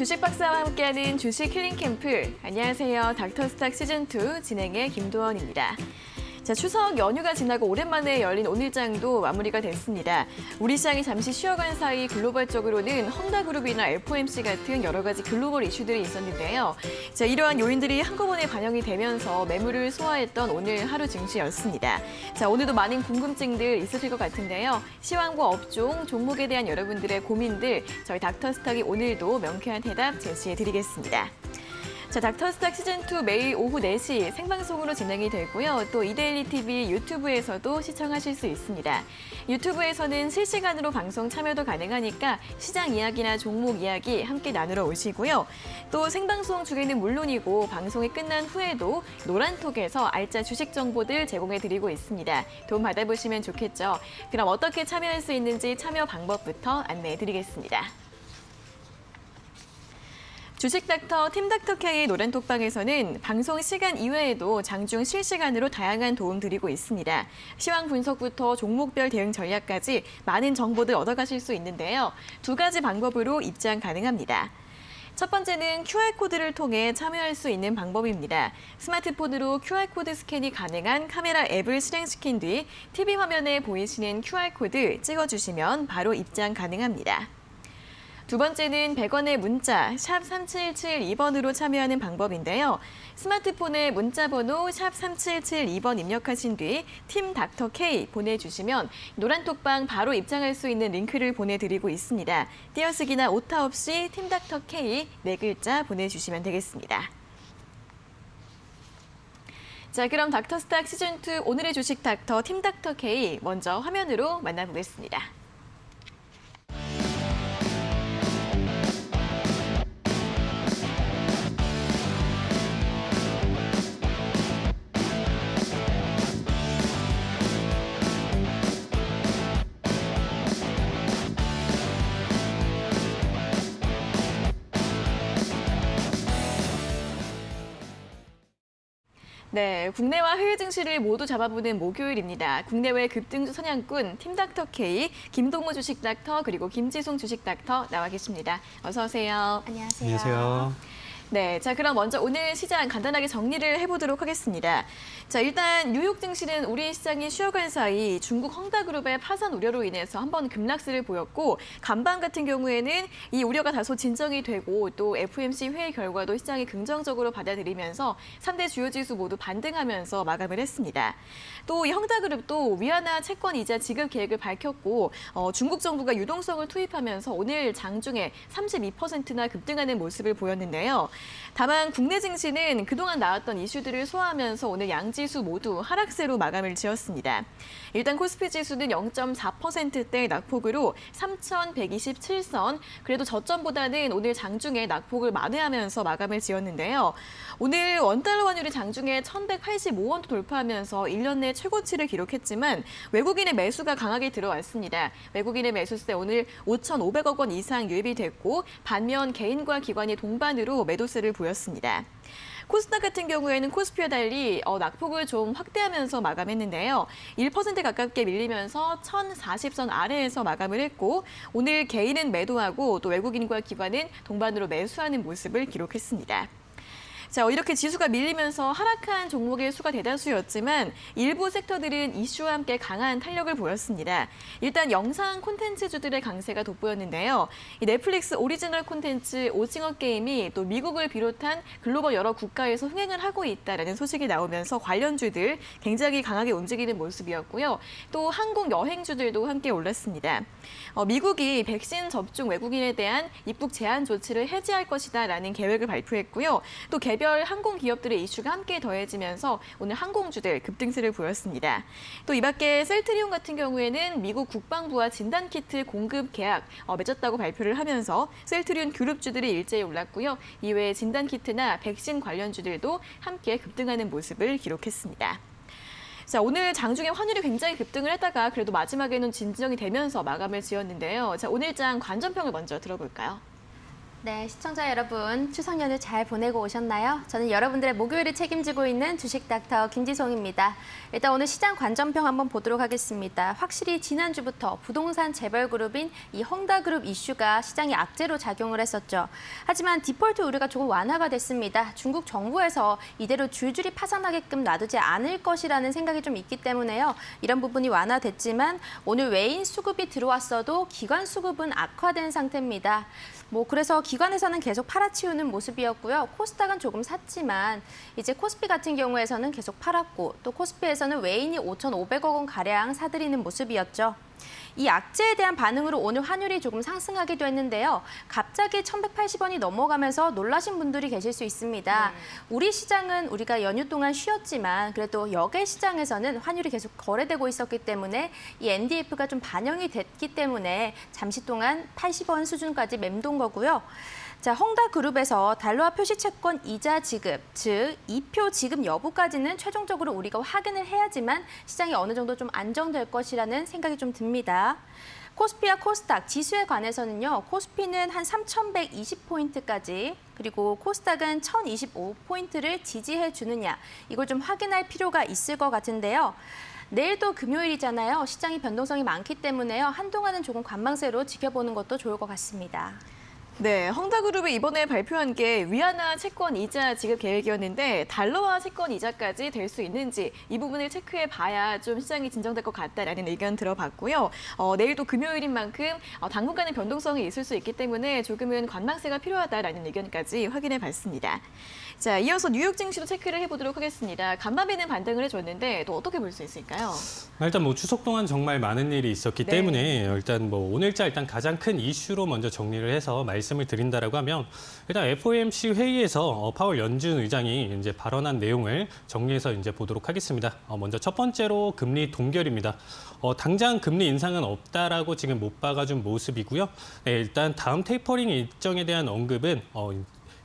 주식 박사와 함께하는 주식 힐링 캠프. 안녕하세요. 닥터스탁 시즌2 진행의 김도원입니다. 자, 추석 연휴가 지나고 오랜만에 열린 오늘장도 마무리가 됐습니다. 우리 시장이 잠시 쉬어간 사이 글로벌적으로는 헝다그룹이나 FOMC 같은 여러 가지 글로벌 이슈들이 있었는데요. 자, 이러한 요인들이 한꺼번에 반영이 되면서 매물을 소화했던 오늘 하루 증시였습니다. 자, 오늘도 많은 궁금증들 있으실 것 같은데요. 시황과 업종, 종목에 대한 여러분들의 고민들 저희 닥터스탁이 오늘도 명쾌한 해답 제시해드리겠습니다. 자, 닥터스탁 시즌2 매일 오후 4시 생방송으로 진행이 되고요. 또 이데일리 TV 유튜브에서도 시청하실 수 있습니다. 유튜브에서는 실시간으로 방송 참여도 가능하니까 시장 이야기나 종목 이야기 함께 나누러 오시고요. 또 생방송 중에는 물론이고 방송이 끝난 후에도 노란톡에서 알짜 주식 정보들 제공해드리고 있습니다. 도움 받아보시면 좋겠죠. 그럼 어떻게 참여할 수 있는지 참여 방법부터 안내해드리겠습니다. 주식닥터 팀닥터K 노란톡방에서는 방송 시간 이외에도 장중 실시간으로 다양한 도움 드리고 있습니다. 시황 분석부터 종목별 대응 전략까지 많은 정보들 얻어가실 수 있는데요. 두 가지 방법으로 입장 가능합니다. 첫 번째는 QR코드를 통해 참여할 수 있는 방법입니다. 스마트폰으로 QR코드 스캔이 가능한 카메라 앱을 실행시킨 뒤 TV 화면에 보이시는 QR코드 찍어주시면 바로 입장 가능합니다. 두 번째는 100원의 문자 샵 3772번으로 참여하는 방법인데요. 스마트폰에 문자 번호 샵 3772번 입력하신 뒤 팀 닥터 K 보내주시면 노란톡방 바로 입장할 수 있는 링크를 보내드리고 있습니다. 띄어쓰기나 오타 없이 팀 닥터 K 4글자 보내주시면 되겠습니다. 자, 그럼 닥터스탁 시즌2 오늘의 주식 닥터 팀 닥터 K 먼저 화면으로 만나보겠습니다. 네, 국내와 해외 증시를 모두 잡아보는 목요일입니다. 국내외 급등주 선양꾼 팀닥터 K, 김동무 주식닥터 그리고 김지송 주식닥터 나와 계십니다. 어서 오세요. 안녕하세요. 안녕하세요. 네, 자 그럼 먼저 오늘 시장 간단하게 정리를 해보도록 하겠습니다. 자, 일단 뉴욕 증시는 우리 시장이 쉬어간 사이 중국 헝다그룹의 파산 우려로 인해서 한번 급락세를 보였고 간밤 같은 경우에는 이 우려가 다소 진정이 되고 또 FOMC 회의 결과도 시장이 긍정적으로 받아들이면서 3대 주요 지수 모두 반등하면서 마감을 했습니다. 또 이 헝다그룹도 위안화 채권 이자 지급 계획을 밝혔고 중국 정부가 유동성을 투입하면서 오늘 장중에 32%나 급등하는 모습을 보였는데요. 다만 국내 증시는 그동안 나왔던 이슈들을 소화하면서 오늘 양지수 모두 하락세로 마감을 지었습니다. 일단 코스피 지수는 0.4%대 낙폭으로 3,127선, 그래도 저점보다는 오늘 장중에 낙폭을 만회하면서 마감을 지었는데요. 오늘 원달러 환율이 장중에 1,185원도 돌파하면서 1년 내 최고치를 기록했지만 외국인의 매수가 강하게 들어왔습니다. 외국인의 매수세 오늘 5,500억 원 이상 유입이 됐고 반면 개인과 기관이 동반으로 매도세를 보였습니다. 코스닥 같은 경우에는 코스피와 달리 낙폭을 좀 확대하면서 마감했는데요. 1% 가깝게 밀리면서 1,040선 아래에서 마감을 했고 오늘 개인은 매도하고 또 외국인과 기관은 동반으로 매수하는 모습을 기록했습니다. 자, 이렇게 지수가 밀리면서 하락한 종목의 수가 대다수였지만 일부 섹터들은 이슈와 함께 강한 탄력을 보였습니다. 일단 영상 콘텐츠주들의 강세가 돋보였는데요. 이 넷플릭스 오리지널 콘텐츠 오징어 게임이 또 미국을 비롯한 글로벌 여러 국가에서 흥행을 하고 있다라는 소식이 나오면서 관련주들 굉장히 강하게 움직이는 모습이었고요. 또 항공 여행주들도 함께 올랐습니다. 미국이 백신 접종 외국인에 대한 입국 제한 조치를 해제할 것이다라는 계획을 발표했고요. 또 개별 항공 기업들의 이슈가 함께 더해지면서 오늘 항공주들 급등세를 보였습니다. 또 이 밖에 셀트리온 같은 경우에는 미국 국방부와 진단키트 공급 계약 맺었다고 발표를 하면서 셀트리온 그룹주들이 일제히 올랐고요. 이외에 진단키트나 백신 관련주들도 함께 급등하는 모습을 기록했습니다. 자, 오늘 장중에 환율이 굉장히 급등을 했다가 그래도 마지막에는 진정이 되면서 마감을 지었는데요. 자, 오늘장 관전평을 먼저 들어볼까요? 네, 시청자 여러분, 추석 연휴 잘 보내고 오셨나요? 저는 여러분들의 목요일을 책임지고 있는 주식 닥터 김지송입니다. 일단 오늘 시장 관점평 한번 보도록 하겠습니다. 확실히 지난주부터 부동산 재벌 그룹인 이 헝다그룹 이슈가 시장에 악재로 작용을 했었죠. 하지만 디폴트 우려가 조금 완화가 됐습니다. 중국 정부에서 이대로 줄줄이 파산하게끔 놔두지 않을 것이라는 생각이 좀 있기 때문에요. 이런 부분이 완화됐지만 오늘 외인 수급이 들어왔어도 기관 수급은 악화된 상태입니다. 그래서 기관에서는 계속 팔아치우는 모습이었고요. 코스닥은 조금 샀지만 이제 코스피 같은 경우에서는 계속 팔았고 또 코스피에서는 외인이 5,500억 원 가량 사들이는 모습이었죠. 이 악재에 대한 반응으로 오늘 환율이 조금 상승하기도 했는데요. 갑자기 1,180원이 넘어가면서 놀라신 분들이 계실 수 있습니다. 우리 시장은 우리가 연휴 동안 쉬었지만 그래도 역외 시장에서는 환율이 계속 거래되고 있었기 때문에 이 NDF가 좀 반영이 됐기 때문에 잠시 동안 80원 수준까지 맴돈 거고요. 자, 헝다그룹에서 달러화 표시채권 이자 지급, 즉 이표 지급 여부까지는 최종적으로 우리가 확인을 해야지만 시장이 어느 정도 좀 안정될 것이라는 생각이 좀 듭니다. 코스피와 코스닥 지수에 관해서는요. 코스피는 한 3,120포인트까지 그리고 코스닥은 1,025포인트를 지지해 주느냐 이걸 좀 확인할 필요가 있을 것 같은데요. 내일도 금요일이잖아요. 시장이 변동성이 많기 때문에요. 한동안은 조금 관망세로 지켜보는 것도 좋을 것 같습니다. 네, 헝다그룹이 이번에 발표한 게 위안화 채권 이자 지급 계획이었는데 달러화 채권 이자까지 될 수 있는지 이 부분을 체크해 봐야 좀 시장이 진정될 것 같다라는 의견 들어봤고요. 내일도 금요일인 만큼 당분간의 변동성이 있을 수 있기 때문에 조금은 관망세가 필요하다라는 의견까지 확인해 봤습니다. 자, 이어서 뉴욕 증시도 체크를 해보도록 하겠습니다. 간밤에는 반등을 해줬는데 또 어떻게 볼 수 있을까요? 일단 추석 동안 정말 많은 일이 있었기 네. 때문에 일단 오늘자 가장 큰 이슈로 먼저 정리를 해서 말씀을 드린다라고 하면 일단 FOMC 회의에서 파월 연준 의장이 이제 발언한 내용을 정리해서 이제 보도록 하겠습니다. 먼저 첫 번째로 금리 동결입니다. 당장 금리 인상은 없다라고 지금 못 박아준 모습이고요. 네, 일단 다음 테이퍼링 일정에 대한 언급은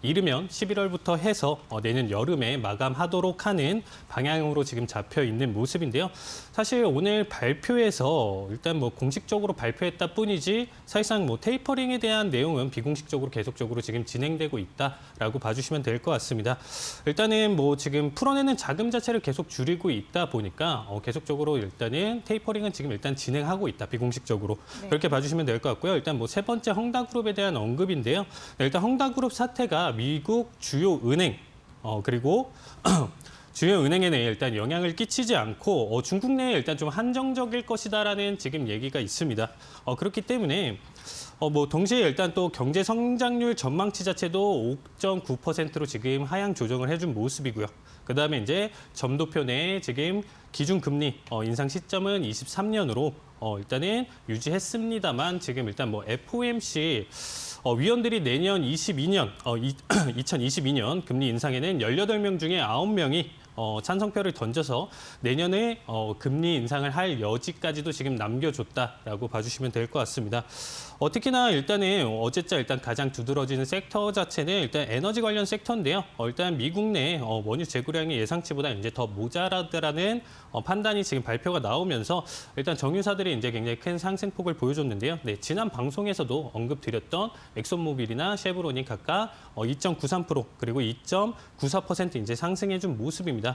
이르면 11월부터 해서 내년 여름에 마감하도록 하는 방향으로 지금 잡혀 있는 모습인데요. 사실 오늘 발표에서 일단 공식적으로 발표했다 뿐이지 사실상 테이퍼링에 대한 내용은 비공식적으로 계속적으로 지금 진행되고 있다라고 봐주시면 될 것 같습니다. 일단은 지금 풀어내는 자금 자체를 계속 줄이고 있다 보니까 계속적으로 일단은 테이퍼링은 지금 일단 진행하고 있다 비공식적으로 네. 그렇게 봐주시면 될 것 같고요. 일단 세 번째 헝다그룹에 대한 언급인데요. 일단 헝다그룹 사태가 미국 주요 은행 그리고 주요 은행에는 일단 영향을 끼치지 않고 중국 내에 일단 좀 한정적일 것이다라는 지금 얘기가 있습니다. 그렇기 때문에 동시에 일단 또 경제 성장률 전망치 자체도 5.9%로 지금 하향 조정을 해준 모습이고요. 그다음에 이제 점도표 내에 지금 기준금리 인상 시점은 23년으로 일단은 유지했습니다만 지금 일단 FOMC 위원들이 내년 2022년 금리 인상에는 18명 중에 9명이 찬성표를 던져서 내년에 금리 인상을 할 여지까지도 지금 남겨줬다라고 봐주시면 될 것 같습니다. 특히나 일단은 어제자 일단 가장 두드러지는 섹터 자체는 일단 에너지 관련 섹터인데요. 일단 미국 내 원유 재고량이 예상치보다 이제 더 모자라다라는 판단이 지금 발표가 나오면서 일단 정유사들이 이제 굉장히 큰 상승폭을 보여줬는데요. 네, 지난 방송에서도 언급드렸던 엑손모빌이나 쉐브론이 각각 2.93% 그리고 2.94% 이제 상승해준 모습입니다.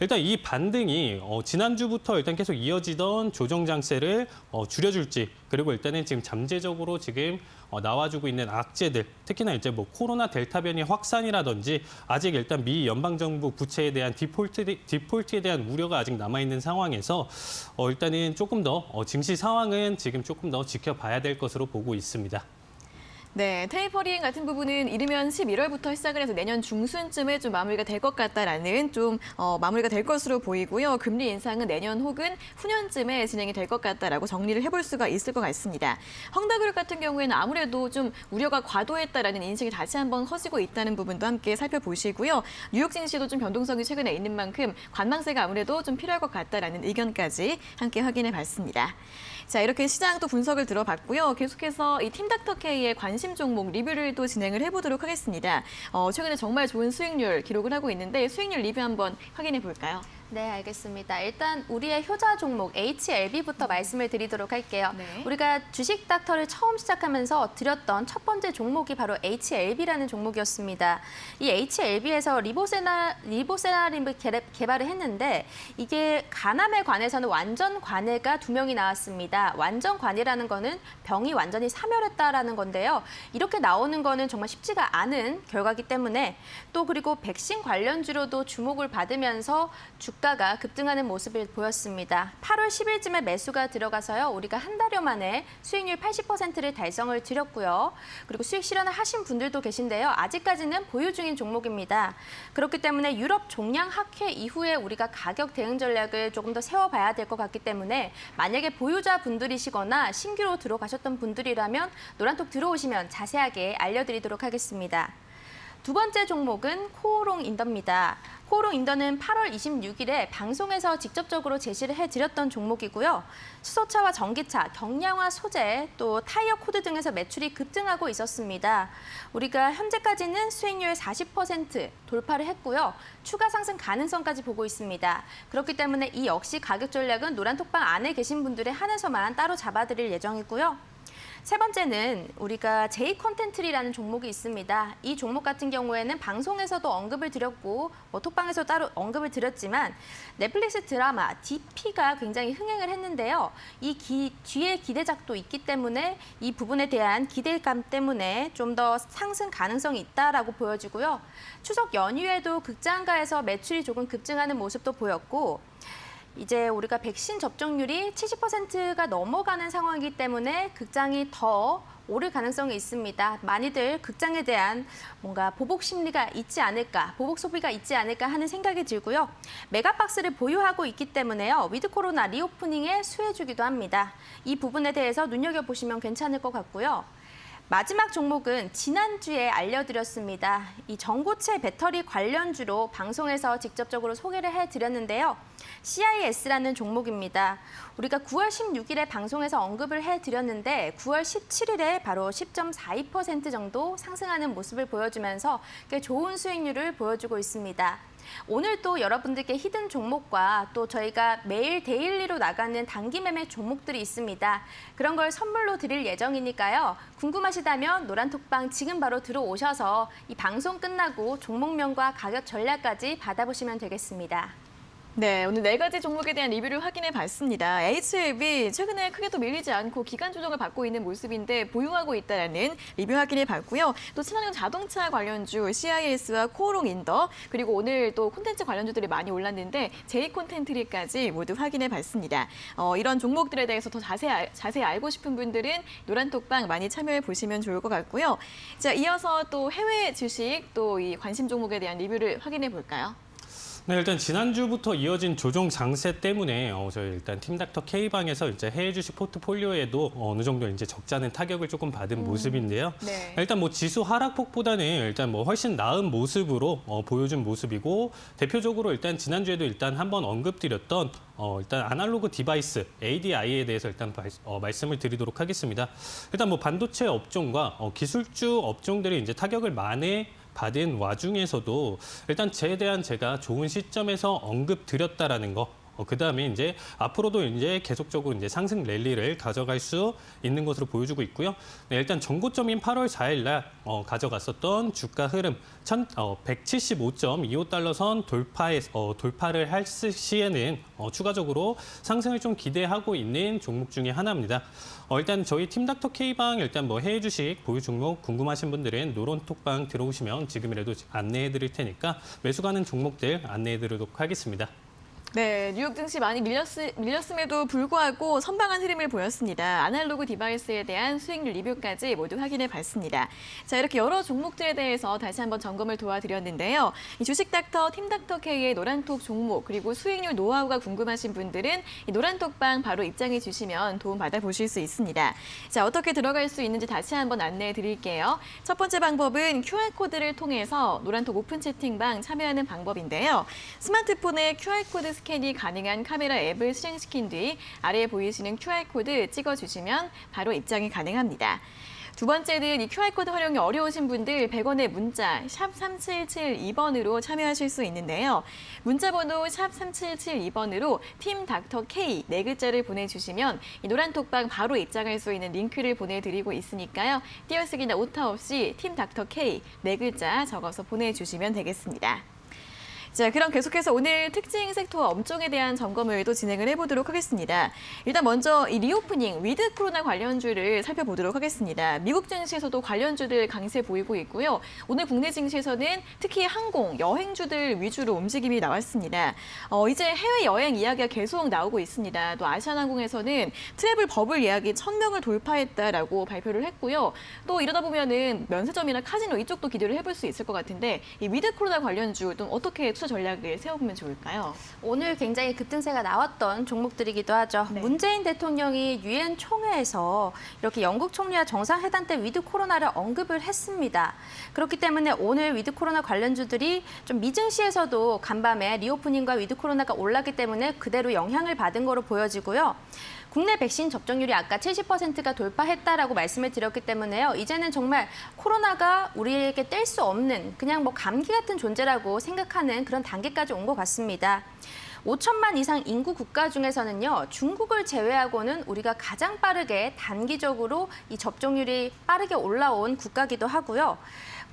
일단 이 반등이 지난주부터 일단 계속 이어지던 조정 장세를 줄여줄지 그리고 일단은 지금 잠재적으로 지금 나와주고 있는 악재들, 특히나 이제 코로나 델타 변이 확산이라든지 아직 일단 미 연방정부 부채에 대한 디폴트에 대한 우려가 아직 남아있는 상황에서 일단은 조금 더 증시 상황은 지금 조금 더 지켜봐야 될 것으로 보고 있습니다. 네, 테이퍼링 같은 부분은 이르면 11월부터 시작을 해서 내년 중순쯤에 좀 마무리가 될 것 같다라는 마무리가 될 것으로 보이고요. 금리 인상은 내년 혹은 후년쯤에 진행이 될 것 같다라고 정리를 해볼 수가 있을 것 같습니다. 헝다그룹 같은 경우에는 아무래도 좀 우려가 과도했다라는 인식이 다시 한번 커지고 있다는 부분도 함께 살펴보시고요. 뉴욕 증시도 좀 변동성이 최근에 있는 만큼 관망세가 아무래도 좀 필요할 것 같다라는 의견까지 함께 확인해 봤습니다. 자, 이렇게 시장 또 분석을 들어봤고요. 계속해서 이 팀닥터K의 관심 종목 리뷰를 또 진행을 해보도록 하겠습니다. 최근에 정말 좋은 수익률 기록을 하고 있는데 수익률 리뷰 한번 확인해 볼까요? 네, 알겠습니다. 일단 우리의 효자 종목 HLB부터 말씀을 드리도록 할게요. 네. 우리가 주식 닥터를 처음 시작하면서 드렸던 첫 번째 종목이 바로 HLB라는 종목이었습니다. 이 HLB에서 리보세라림을 개발을 했는데 이게 간암에 관해서는 완전 관해가 2명이 나왔습니다. 완전 관해라는 거는 병이 완전히 사멸했다라는 건데요. 이렇게 나오는 거는 정말 쉽지가 않은 결과이기 때문에 또 그리고 백신 관련주로도 주목을 받으면서 주가가 급등하는 모습을 보였습니다. 8월 10일쯤에 매수가 들어가서요. 우리가 한 달여 만에 수익률 80%를 달성을 드렸고요. 그리고 수익 실현을 하신 분들도 계신데요. 아직까지는 보유 중인 종목입니다. 그렇기 때문에 유럽 종량 학회 이후에 우리가 가격 대응 전략을 조금 더 세워봐야 될 것 같기 때문에 만약에 보유자 분들이시거나 신규로 들어가셨던 분들이라면 노란톡 들어오시면 자세하게 알려드리도록 하겠습니다. 두 번째 종목은 코오롱 인더입니다. 코오롱 인더는 8월 26일에 방송에서 직접적으로 제시를 해드렸던 종목이고요. 수소차와 전기차, 경량화 소재, 또 타이어 코드 등에서 매출이 급등하고 있었습니다. 우리가 현재까지는 수익률 40% 돌파를 했고요. 추가 상승 가능성까지 보고 있습니다. 그렇기 때문에 이 역시 가격 전략은 노란톡방 안에 계신 분들에 한해서만 따로 잡아드릴 예정이고요. 세 번째는 우리가 J 컨텐츠리라는 종목이 있습니다. 이 종목 같은 경우에는 방송에서도 언급을 드렸고 톡방에서 따로 언급을 드렸지만 넷플릭스 드라마 DP가 굉장히 흥행을 했는데요. 이 뒤에 기대작도 있기 때문에 이 부분에 대한 기대감 때문에 좀 더 상승 가능성이 있다라고 보여지고요. 추석 연휴에도 극장가에서 매출이 조금 급증하는 모습도 보였고 이제 우리가 백신 접종률이 70%가 넘어가는 상황이기 때문에 극장이 더 오를 가능성이 있습니다. 많이들 극장에 대한 뭔가 보복 심리가 있지 않을까, 보복 소비가 있지 않을까 하는 생각이 들고요. 메가박스를 보유하고 있기 때문에요. 위드 코로나 리오프닝에 수혜주기도 합니다. 이 부분에 대해서 눈여겨보시면 괜찮을 것 같고요. 마지막 종목은 지난주에 알려드렸습니다. 이 전고체 배터리 관련주로 방송에서 직접적으로 소개를 해드렸는데요. CIS라는 종목입니다. 우리가 9월 16일에 방송에서 언급을 해드렸는데 9월 17일에 바로 10.42% 정도 상승하는 모습을 보여주면서 꽤 좋은 수익률을 보여주고 있습니다. 오늘 또 여러분들께 히든 종목과 또 저희가 매일 데일리로 나가는 단기 매매 종목들이 있습니다. 그런 걸 선물로 드릴 예정이니까요. 궁금하시다면 노란톡방 지금 바로 들어오셔서 이 방송 끝나고 종목명과 가격 전략까지 받아보시면 되겠습니다. 네, 오늘 4가지 종목에 대한 리뷰를 확인해 봤습니다. HLB 최근에 크게도 밀리지 않고 기간 조정을 받고 있는 모습인데 보유하고 있다는 리뷰 확인해 봤고요. 또 친환경 자동차 관련주 CIS와 코오롱 인더 그리고 오늘 또 콘텐츠 관련주들이 많이 올랐는데 J 콘텐츠리까지 모두 확인해 봤습니다. 이런 종목들에 대해서 더 자세히 알고 싶은 분들은 노란톡방 많이 참여해 보시면 좋을 것 같고요. 자, 이어서 또 해외 주식 또 이 관심 종목에 대한 리뷰를 확인해 볼까요? 네, 일단 지난주부터 이어진 조정 장세 때문에 저희 일단 팀닥터 K방에서 이제 해외 주식 포트폴리오에도 어느 정도 이제 적잖은 타격을 조금 받은 모습인데요. 네. 일단 뭐 지수 하락폭보다는 일단 뭐 훨씬 나은 모습으로 보여준 모습이고 대표적으로 일단 지난주에도 일단 한번 언급드렸던 일단 아날로그 디바이스 ADI에 대해서 일단 말씀을 드리도록 하겠습니다. 일단 뭐 반도체 업종과 기술주 업종들이 이제 타격을 많이 받은 와중에서도 일단 제에 대한 제가 좋은 시점에서 언급드렸다라는 거. 그다음에 이제 앞으로도 이제 계속적으로 이제 상승 랠리를 가져갈 수 있는 것으로 보여주고 있고요. 네, 일단 전고점인 8월 4일 날 가져갔었던 주가 흐름 175.25달러 선 돌파를 할 시에는 추가적으로 상승을 좀 기대하고 있는 종목 중에 하나입니다. 일단 저희 팀닥터 K방 일단 뭐 해외 주식 보유 종목 궁금하신 분들은 노론톡방 들어오시면 지금이라도 안내해 드릴 테니까 매수 가는 종목들 안내해 드리도록 하겠습니다. 네, 뉴욕 증시 많이 밀렸음에도 불구하고 선방한 흐름을 보였습니다. 아날로그 디바이스에 대한 수익률 리뷰까지 모두 확인해 봤습니다. 자, 이렇게 여러 종목들에 대해서 다시 한번 점검을 도와드렸는데요. 이 주식닥터, 팀닥터 K의 노란톡 종목 그리고 수익률 노하우가 궁금하신 분들은 이 노란톡방 바로 입장해 주시면 도움 받아보실 수 있습니다. 자, 어떻게 들어갈 수 있는지 다시 한번 안내해 드릴게요. 첫 번째 방법은 QR코드를 통해서 노란톡 오픈 채팅방 참여하는 방법인데요. 스마트폰에 QR코드 스캔이 가능한 카메라 앱을 실행시킨 뒤 아래에 보이시는 QR코드 찍어주시면 바로 입장이 가능합니다. 두 번째는 이 QR코드 활용이 어려우신 분들 100원의 문자 샵 3772번으로 참여하실 수 있는데요. 문자 번호 샵 3772번으로 팀 닥터 K 4글자를 보내주시면 이 노란톡방 바로 입장할 수 있는 링크를 보내드리고 있으니까요. 띄어쓰기나 오타 없이 팀 닥터 K 4글자 적어서 보내주시면 되겠습니다. 자, 그럼 계속해서 오늘 특징 섹터 업종에 대한 점검을 또 진행을 해보도록 하겠습니다. 일단 먼저 이 리오프닝 위드 코로나 관련주를 살펴보도록 하겠습니다. 미국 증시에서도 관련주들 강세 보이고 있고요. 오늘 국내 증시에서는 특히 항공, 여행주들 위주로 움직임이 나왔습니다. 이제 해외 여행 이야기가 계속 나오고 있습니다. 또 아시아나항공에서는 트래블 버블 예약이 1000명을 돌파했다라고 발표를 했고요. 또 이러다 보면은 면세점이나 카지노 이쪽도 기대를 해볼 수 있을 것 같은데 이 위드 코로나 관련주 좀 어떻게 투자 전략을 세워보면 좋을까요? 오늘 굉장히 급등세가 나왔던 종목들이기도 하죠. 네. 문재인 대통령이 유엔 총회에서 이렇게 영국 총리와 정상회담 때 위드 코로나를 언급을 했습니다. 그렇기 때문에 오늘 위드 코로나 관련주들이 좀 미증시에서도 간밤에 리오프닝과 위드 코로나가 올랐기 때문에 그대로 영향을 받은 거로 보여지고요. 국내 백신 접종률이 아까 70%가 돌파했다라고 말씀을 드렸기 때문에요. 이제는 정말 코로나가 우리에게 뗄 수 없는 그냥 뭐 감기 같은 존재라고 생각하는 그런 단계까지 온 것 같습니다. 5천만 이상 인구 국가 중에서는요, 중국을 제외하고는 우리가 가장 빠르게 단기적으로 이 접종률이 빠르게 올라온 국가기도 하고요.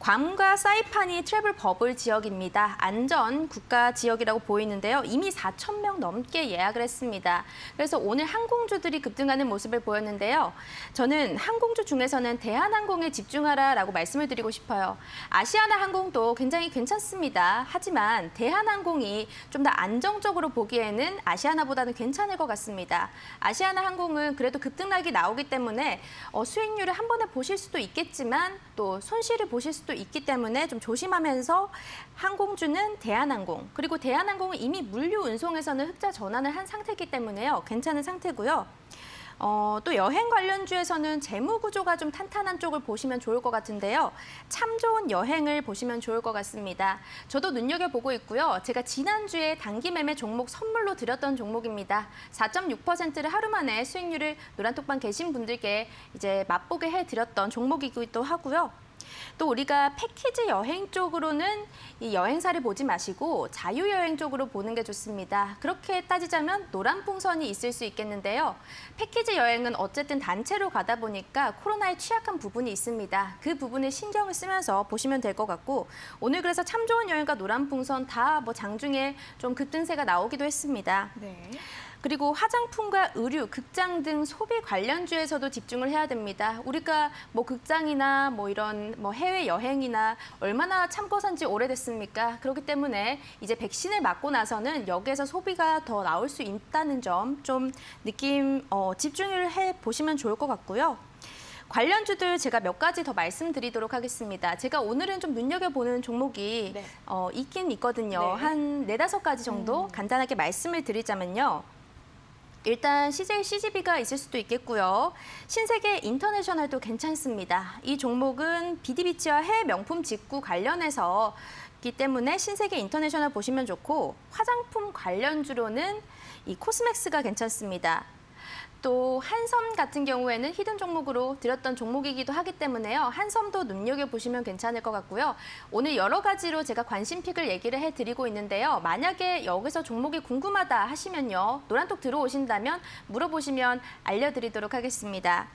괌과 사이판이 트래블 버블 지역입니다. 안전 국가 지역이라고 보이는데요. 이미 4천 명 넘게 예약을 했습니다. 그래서 오늘 항공주들이 급등하는 모습을 보였는데요. 저는 항공주 중에서는 대한항공에 집중하라라고 말씀을 드리고 싶어요. 아시아나 항공도 굉장히 괜찮습니다. 하지만 대한항공이 좀 더 안정적으로 보기에는 아시아나보다는 괜찮을 것 같습니다. 아시아나 항공은 그래도 급등락이 나오기 때문에 수익률을 한 번에 보실 수도 있겠지만 또 손실을 보실 수도 있기 때문에 좀 조심하면서 항공주는 대한항공, 그리고 대한항공은 이미 물류 운송에서는 흑자 전환을 한 상태이기 때문에요. 괜찮은 상태고요. 또 여행 관련주에서는 재무 구조가 좀 탄탄한 쪽을 보시면 좋을 것 같은데요. 참 좋은 여행을 보시면 좋을 것 같습니다. 저도 눈여겨보고 있고요. 제가 지난주에 단기 매매 종목 선물로 드렸던 종목입니다. 4.6%를 하루 만에 수익률을 노란톡방 계신 분들께 이제 맛보게 해드렸던 종목이기도 하고요. 또 우리가 패키지 여행 쪽으로는 이 여행사를 보지 마시고 자유여행 쪽으로 보는 게 좋습니다. 그렇게 따지자면 노란풍선이 있을 수 있겠는데요. 패키지 여행은 어쨌든 단체로 가다 보니까 코로나에 취약한 부분이 있습니다. 그 부분을 신경을 쓰면서 보시면 될 것 같고, 오늘 그래서 참 좋은 여행과 노란풍선 다 뭐 장중에 좀 급등세가 나오기도 했습니다. 네. 그리고 화장품과 의류, 극장 등 소비 관련주에서도 집중을 해야 됩니다. 우리가 뭐 극장이나 뭐 이런 뭐 해외 여행이나 얼마나 참고 산 지 오래됐습니까? 그렇기 때문에 이제 백신을 맞고 나서는 여기에서 소비가 더 나올 수 있다는 점 좀 집중을 해 보시면 좋을 것 같고요. 관련주들 제가 몇 가지 더 말씀드리도록 하겠습니다. 제가 오늘은 좀 눈여겨보는 종목이 네. 있긴 있거든요. 네. 한 4-5가지 정도 간단하게 말씀을 드리자면요. 일단 CJ CGV가 있을 수도 있겠고요. 신세계 인터내셔널도 괜찮습니다. 이 종목은 비디비치와 해외 명품 직구 관련해서 있기 때문에 신세계 인터내셔널 보시면 좋고, 화장품 관련주로는 이 코스맥스가 괜찮습니다. 또 한섬 같은 경우에는 히든 종목으로 드렸던 종목이기도 하기 때문에요. 한섬도 눈여겨보시면 괜찮을 것 같고요. 오늘 여러 가지로 제가 관심픽을 얘기를 해드리고 있는데요. 만약에 여기서 종목이 궁금하다 하시면요. 노란톡 들어오신다면 물어보시면 알려드리도록 하겠습니다.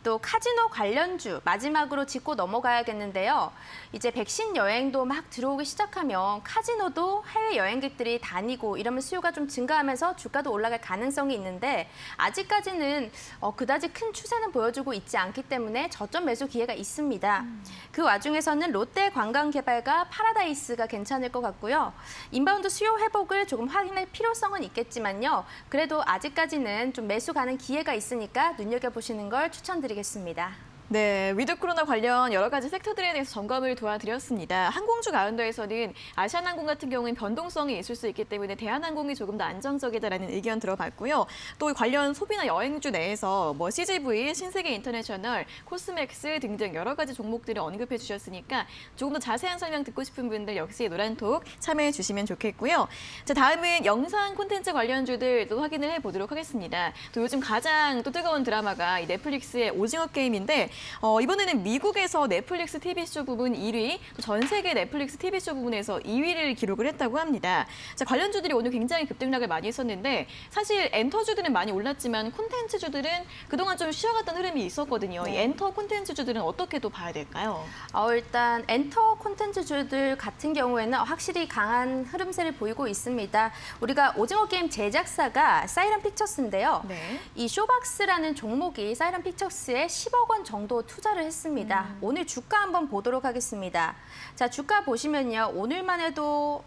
또 카지노 관련주 마지막으로 짚고 넘어가야겠는데요. 이제 백신 여행도 막 들어오기 시작하면 카지노도 해외 여행객들이 다니고 이러면 수요가 좀 증가하면서 주가도 올라갈 가능성이 있는데, 아직까지는 그다지 큰 추세는 보여주고 있지 않기 때문에 저점 매수 기회가 있습니다. 그 와중에서는 롯데 관광개발과 파라다이스가 괜찮을 것 같고요. 인바운드 수요 회복을 조금 확인할 필요성은 있겠지만요. 그래도 아직까지는 좀 매수 가는 기회가 있으니까 눈여겨보시는 걸 추천드리겠습니다. 네, 위드 코로나 관련 여러 가지 섹터들에 대해서 점검을 도와드렸습니다. 항공주 가운데에서는 아시아나항공 같은 경우는 변동성이 있을 수 있기 때문에 대한항공이 조금 더 안정적이다라는 의견 들어봤고요. 또 관련 소비나 여행주 내에서 뭐 CGV, 신세계 인터내셔널, 코스맥스 등등 여러 가지 종목들을 언급해 주셨으니까 조금 더 자세한 설명 듣고 싶은 분들 역시 노란톡 참여해 주시면 좋겠고요. 자, 다음은 영상 콘텐츠 관련주들도 확인을 해보도록 하겠습니다. 또 요즘 가장 또 뜨거운 드라마가 이 넷플릭스의 오징어 게임인데 이번에는 미국에서 넷플릭스 TV쇼 부분 1위, 전 세계 넷플릭스 TV쇼 부분에서 2위를 기록을 했다고 합니다. 자, 관련주들이 오늘 굉장히 급등락을 많이 했었는데 사실 엔터주들은 많이 올랐지만 콘텐츠주들은 그동안 좀 쉬어갔던 흐름이 있었거든요. 이 엔터 콘텐츠주들은 어떻게 또 봐야 될까요? 일단 엔터 콘텐츠주들 같은 경우에는 확실히 강한 흐름세를 보이고 있습니다. 우리가 오징어 게임 제작사가 사이런 픽처스인데요. 네. 이 쇼박스라는 종목이 사이런 픽처스에 10억 원 정도 투자를 했습니다. 오늘 주가 한번 보도록 하겠습니다. 자, 주가 보시면요. 오늘만 해도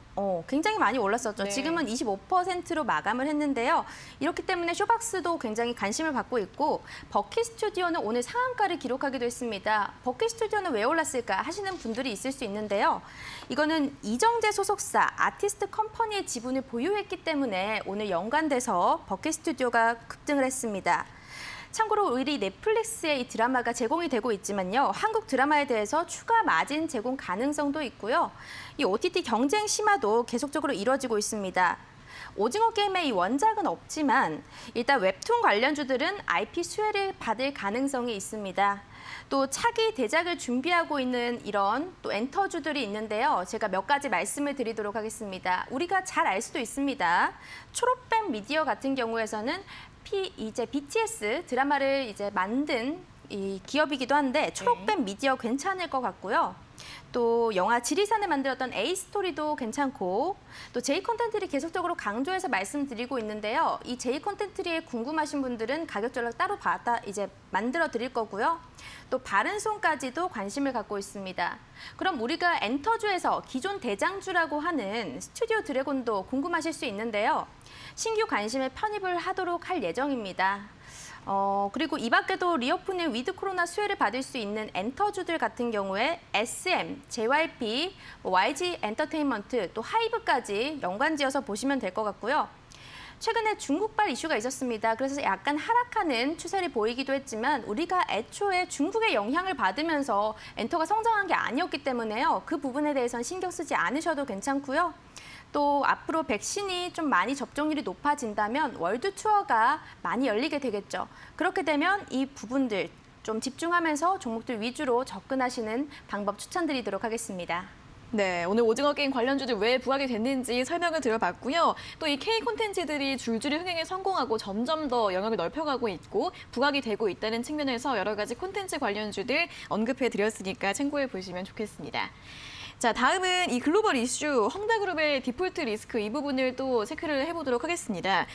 굉장히 많이 올랐었죠. 네. 지금은 25%로 마감을 했는데요. 이렇기 때문에 쇼박스도 굉장히 관심을 받고 있고 버킷 스튜디오는 오늘 상한가를 기록하기도 했습니다. 버킷 스튜디오는 왜 올랐을까 하시는 분들이 있을 수 있는데요. 이거는 이정재 소속사 아티스트 컴퍼니의 지분을 보유했기 때문에 오늘 연관돼서 버킷 스튜디오가 급등을 했습니다. 참고로 우리 넷플릭스에 이 드라마가 제공이 되고 있지만요. 한국 드라마에 대해서 추가 마진 제공 가능성도 있고요. 이 OTT 경쟁 심화도 계속적으로 이루어지고 있습니다. 오징어 게임의 이 원작은 없지만 일단 웹툰 관련주들은 IP 수혜를 받을 가능성이 있습니다. 또 차기 대작을 준비하고 있는 이런 또 엔터주들이 있는데요. 제가 몇 가지 말씀을 드리도록 하겠습니다. 우리가 잘 알 수도 있습니다. 초록뱀 미디어 같은 경우에서는 이제 BTS 드라마를 이제 만든 이 기업이기도 한데 초록뱀 미디어 괜찮을 것 같고요. 또 영화 지리산을 만들었던 A스토리도 괜찮고 또 J콘텐트리 계속적으로 강조해서 말씀드리고 있는데요. 이 J콘텐트리에 궁금하신 분들은 가격 전략 따로 이제 만들어 드릴 거고요. 또 바른손까지도 관심을 갖고 있습니다. 그럼 우리가 엔터주에서 기존 대장주라고 하는 스튜디오 드래곤도 궁금하실 수 있는데요. 신규 관심에 편입을 하도록 할 예정입니다. 그리고 이 밖에도 리오프닝 위드 코로나 수혜를 받을 수 있는 엔터주들 같은 경우에 SM, JYP, YG 엔터테인먼트, 또 하이브까지 연관지어서 보시면 될 것 같고요. 최근에 중국발 이슈가 있었습니다. 그래서 약간 하락하는 추세를 보이기도 했지만 우리가 애초에 중국의 영향을 받으면서 엔터가 성장한 게 아니었기 때문에요. 그 부분에 대해서는 신경 쓰지 않으셔도 괜찮고요. 또 앞으로 백신이 좀 많이 접종률이 높아진다면 월드 투어가 많이 열리게 되겠죠. 그렇게 되면 이 부분들 좀 집중하면서 종목들 위주로 접근하시는 방법 추천드리도록 하겠습니다. 네, 오늘 오징어 게임 관련주들 왜 부각이 됐는지 설명을 드려봤고요. 또 이 K 콘텐츠들이 줄줄이 흥행에 성공하고 점점 더 영역을 넓혀가고 있고 부각이 되고 있다는 측면에서 여러 가지 콘텐츠 관련주들 언급해 드렸으니까 참고해 보시면 좋겠습니다. 자, 다음은 이 글로벌 이슈, 헝다그룹의 디폴트 리스크 이 부분을 또 체크를 해보도록 하겠습니다.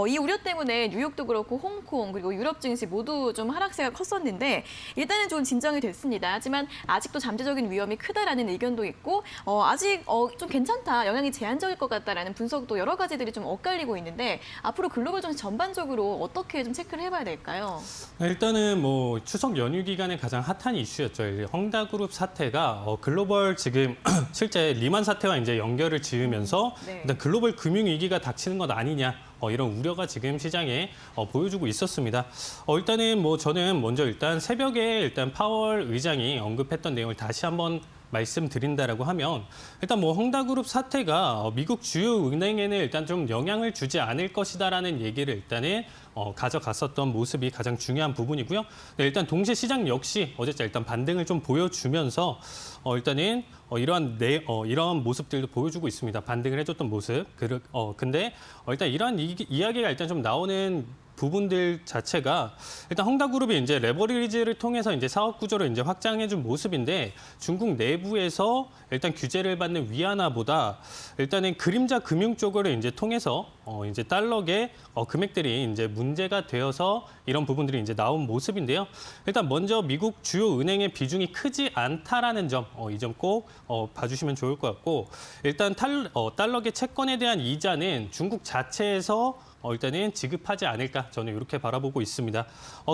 이 우려 때문에 뉴욕도 그렇고 홍콩 그리고 유럽 증시 모두 좀 하락세가 컸었는데 일단은 좀 진정이 됐습니다. 하지만 아직도 잠재적인 위험이 크다라는 의견도 있고 아직 좀 괜찮다, 영향이 제한적일 것 같다라는 분석도 여러 가지들이 좀 엇갈리고 있는데 앞으로 글로벌 증시 전반적으로 어떻게 좀 체크를 해봐야 될까요? 일단은 뭐 추석 연휴 기간에 가장 핫한 이슈였죠. 헝다그룹 사태가 글로벌 지금 실제 리만 사태와 이제 연결을 지으면서 네. 일단 글로벌 금융 위기가 닥치는 것 아니냐 이런 우려가 지금 시장에 보여주고 있었습니다. 일단은 뭐 저는 먼저 일단 새벽에 일단 파월 의장이 언급했던 내용을 다시 한번 말씀드린다라고 하면 일단 뭐 헝다그룹 사태가 미국 주요 은행에는 일단 좀 영향을 주지 않을 것이다라는 얘기를 일단은 가져갔었던 모습이 가장 중요한 부분이고요. 네, 일단 동시에 시장 역시 어제자 일단 반등을 좀 보여주면서 일단은 이러한 모습들도 보여주고 있습니다. 반등을 해줬던 모습. 근데 일단 이러한 이야기가 일단 좀 나오는 부분들 자체가 일단 헝다그룹이 이제 레버리지를 통해서 이제 사업 구조를 이제 확장해준 모습인데 중국 내부에서 일단 규제를 받는 위안화보다 일단은 그림자 금융 쪽으로 이제 통해서 이제 달러계 금액들이 이제 문제가 되어서 이런 부분들이 이제 나온 모습인데요. 일단 먼저 미국 주요 은행의 비중이 크지 않다라는 점, 이 점 꼭 봐주시면 좋을 것 같고 일단 달러계 채권에 대한 이자는 중국 자체에서 일단은 지급하지 않을까 저는 이렇게 바라보고 있습니다.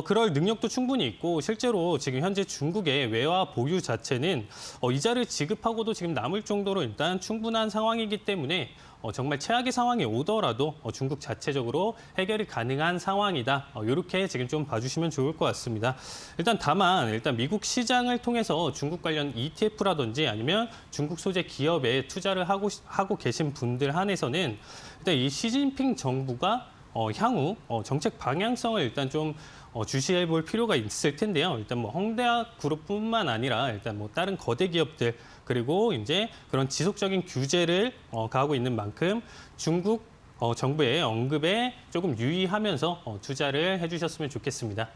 그럴 능력도 충분히 있고 실제로 지금 현재 중국의 외화 보유 자체는 이자를 지급하고도 지금 남을 정도로 일단 충분한 상황이기 때문에 정말 최악의 상황이 오더라도 중국 자체적으로 해결이 가능한 상황이다. 이렇게 지금 좀 봐주시면 좋을 것 같습니다. 다만 미국 시장을 통해서 중국 관련 ETF라든지 아니면 중국 소재 기업에 투자를 하고 계신 분들 한해서는 일단 이 시진핑 정부가 향후 정책 방향성을 일단 좀 주시해 볼 필요가 있을 텐데요. 일단 뭐 헝다 그룹뿐만 아니라 일단 뭐 다른 거대 기업들 그리고 이제 그런 지속적인 규제를 가하고 있는 만큼 중국 정부의 언급에 조금 유의하면서 투자를 해주셨으면 좋겠습니다.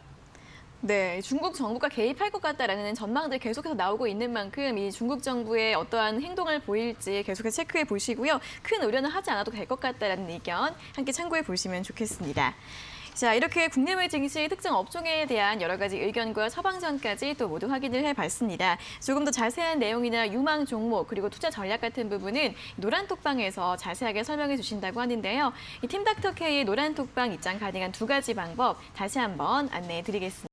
네, 중국 정부가 개입할 것 같다라는 전망들 계속해서 나오고 있는 만큼 이 중국 정부의 어떠한 행동을 보일지 계속해서 체크해 보시고요. 큰 우려는 하지 않아도 될 것 같다라는 의견 함께 참고해 보시면 좋겠습니다. 자, 이렇게 국내외 증시 특정 업종에 대한 여러 가지 의견과 처방전까지 또 모두 확인을 해봤습니다. 조금 더 자세한 내용이나 유망 종목 그리고 투자 전략 같은 부분은 노란톡방에서 자세하게 설명해 주신다고 하는데요. 이 팀닥터K의 노란톡방 입장 가능한 두 가지 방법 다시 한번 안내해 드리겠습니다.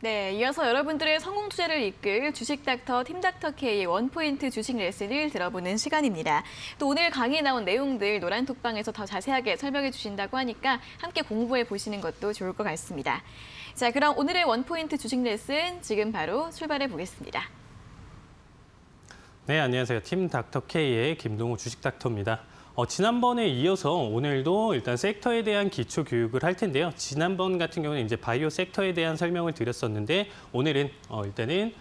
네, 이어서 여러분들의 성공 투자를 이끌 주식닥터 팀닥터K의 원포인트 주식 레슨을 들어보는 시간입니다. 또 오늘 강의에 나온 내용들 노란톡방에서 더 자세하게 설명해 주신다고 하니까 함께 공부해 보시는 것도 좋을 것 같습니다. 자, 그럼 오늘의 원포인트 주식 레슨 지금 바로 출발해 보겠습니다. 네, 안녕하세요. 팀닥터K의 김동우 주식닥터입니다. 지난번에 이어서 오늘도 일단 섹터에 대한 기초 교육을 할 텐데요. 지난번 같은 경우는 이제 바이오 섹터에 대한 설명을 드렸었는데 오늘은 일단은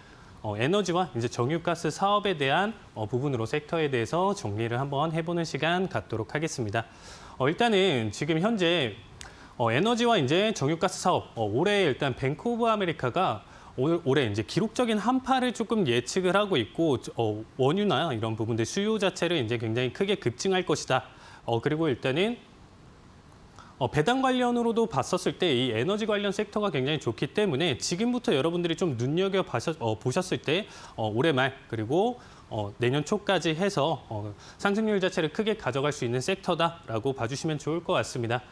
에너지와 이제 정유가스 사업에 대한 부분으로 섹터에 대해서 정리를 한번 해보는 시간 갖도록 하겠습니다. 일단은 지금 현재 에너지와 이제 정유가스 사업 올해 일단 뱅크 오브 아메리카가 올해 이제 기록적인 한파를 조금 예측을 하고 있고 원유나 이런 부분들 수요 자체를 이제 굉장히 크게 급증할 것이다. 그리고 일단은 배당 관련으로도 봤었을 때 이 에너지 관련 섹터가 굉장히 좋기 때문에 지금부터 여러분들이 좀 눈여겨 보셨을 때 올해 말 그리고 내년 초까지 해서 상승률 자체를 크게 가져갈 수 있는 섹터다라고 봐주시면 좋을 것 같습니다.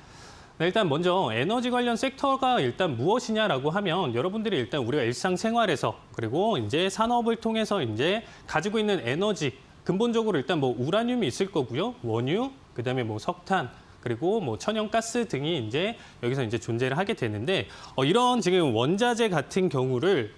네, 일단 먼저 에너지 관련 섹터가 일단 무엇이냐라고 하면 여러분들이 일단 우리가 일상생활에서 그리고 이제 산업을 통해서 이제 가지고 있는 에너지 근본적으로 일단 뭐 우라늄이 있을 거고요. 원유, 그다음에 뭐 석탄, 그리고 뭐 천연가스 등이 이제 여기서 이제 존재를 하게 되는데 이런 지금 원자재 같은 경우를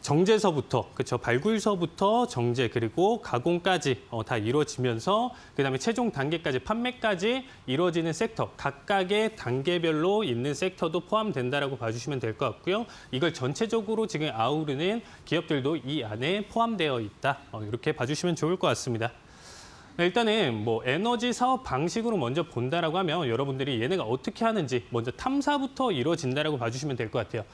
정제서부터, 그렇죠, 발굴서부터 정제 그리고 가공까지 다 이루어지면서 그다음에 최종 단계까지 판매까지 이루어지는 sek터, 각각의 단계별로 있는 섹터도 포함된다라고 봐주시면 될 것 같고요. 이걸 전체적으로 지금 아우르는 기업들도 이 안에 포함되어 있다. 이렇게 봐주시면 좋을 것 같습니다. 네, 일단은 뭐 에너지 사업 방식으로 먼저 본다라고 하면 여러분들이 얘네가 어떻게 하는지 먼저 탐사부터 이루어진다라고 봐주시면 될 것 같아요.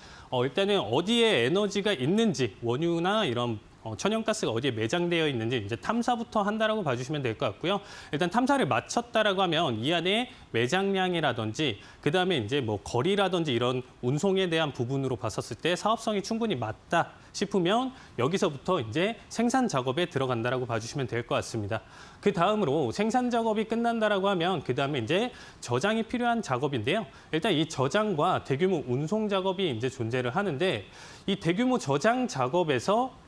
일단은 어디에 에너지가 있는지 원유나 이런 천연가스가 어디에 매장되어 있는지 이제 탐사부터 한다라고 봐주시면 될 것 같고요. 일단 탐사를 마쳤다라고 하면 이 안에 매장량이라든지 그다음에 이제 뭐 거리라든지 이런 운송에 대한 부분으로 봤었을 때 사업성이 충분히 맞다 싶으면 여기서부터 이제 생산 작업에 들어간다라고 봐주시면 될 것 같습니다. 그 다음으로 생산 작업이 끝난다라고 하면 그 다음에 이제 저장이 필요한 작업인데요. 일단 이 저장과 대규모 운송 작업이 이제 존재를 하는데 이 대규모 저장 작업에서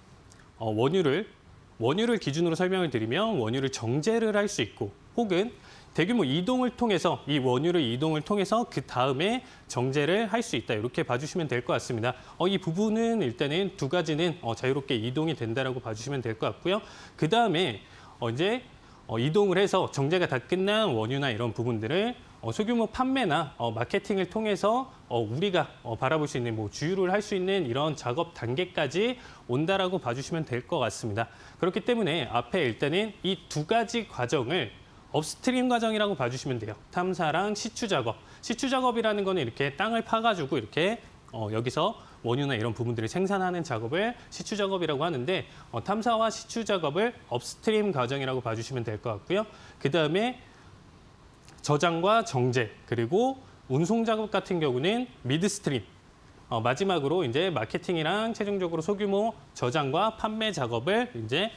원유를 기준으로 설명을 드리면 원유를 정제를 할 수 있고 혹은 대규모 이동을 통해서 이 원유의 이동을 통해서 그 다음에 정제를 할 수 있다. 이렇게 봐주시면 될 것 같습니다. 이 부분은 일단은 두 가지는 자유롭게 이동이 된다라고 봐주시면 될 것 같고요. 그 다음에 이제 이동을 해서 정제가 다 끝난 원유나 이런 부분들을 소규모 판매나 마케팅을 통해서 우리가 바라볼 수 있는 뭐 주유를 할 수 있는 이런 작업 단계까지 온다라고 봐주시면 될 것 같습니다. 그렇기 때문에 앞에 일단은 이 두 가지 과정을 업스트림 과정이라고 봐주시면 돼요. 탐사랑 시추 작업. 시추 작업이라는 거는 이렇게 땅을 파가지고 이렇게 여기서 원유나 이런 부분들을 생산하는 작업을 시추 작업이라고 하는데 탐사와 시추 작업을 업스트림 과정이라고 봐주시면 될 것 같고요. 그 다음에 저장과 정제 그리고 운송 작업 같은 경우는 미드스트림. 마지막으로 이제 마케팅이랑 최종적으로 소규모 저장과 판매 작업을 이제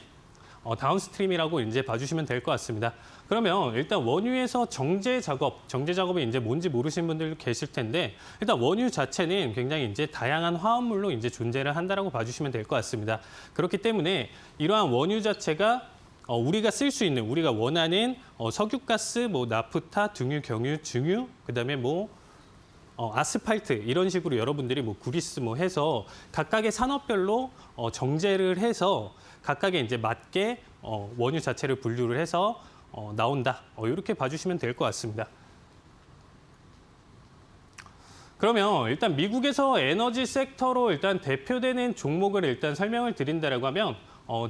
다운스트림이라고 이제 봐주시면 될 것 같습니다. 그러면 일단 원유에서 정제 작업이 이제 뭔지 모르시는 분들도 계실 텐데 일단 원유 자체는 굉장히 이제 다양한 화합물로 이제 존재를 한다라고 봐주시면 될 것 같습니다. 그렇기 때문에 이러한 원유 자체가 우리가 쓸 수 있는 우리가 원하는 석유가스, 뭐 나프타, 등유, 경유, 증유, 그다음에 뭐 아스팔트 이런 식으로 여러분들이 뭐 구리스 뭐 해서 각각의 산업별로 정제를 해서 각각의 이제 맞게 원유 자체를 분류를 해서 나온다. 이렇게 봐주시면 될 것 같습니다. 그러면 일단 미국에서 에너지 섹터로 일단 대표되는 종목을 일단 설명을 드린다라고 하면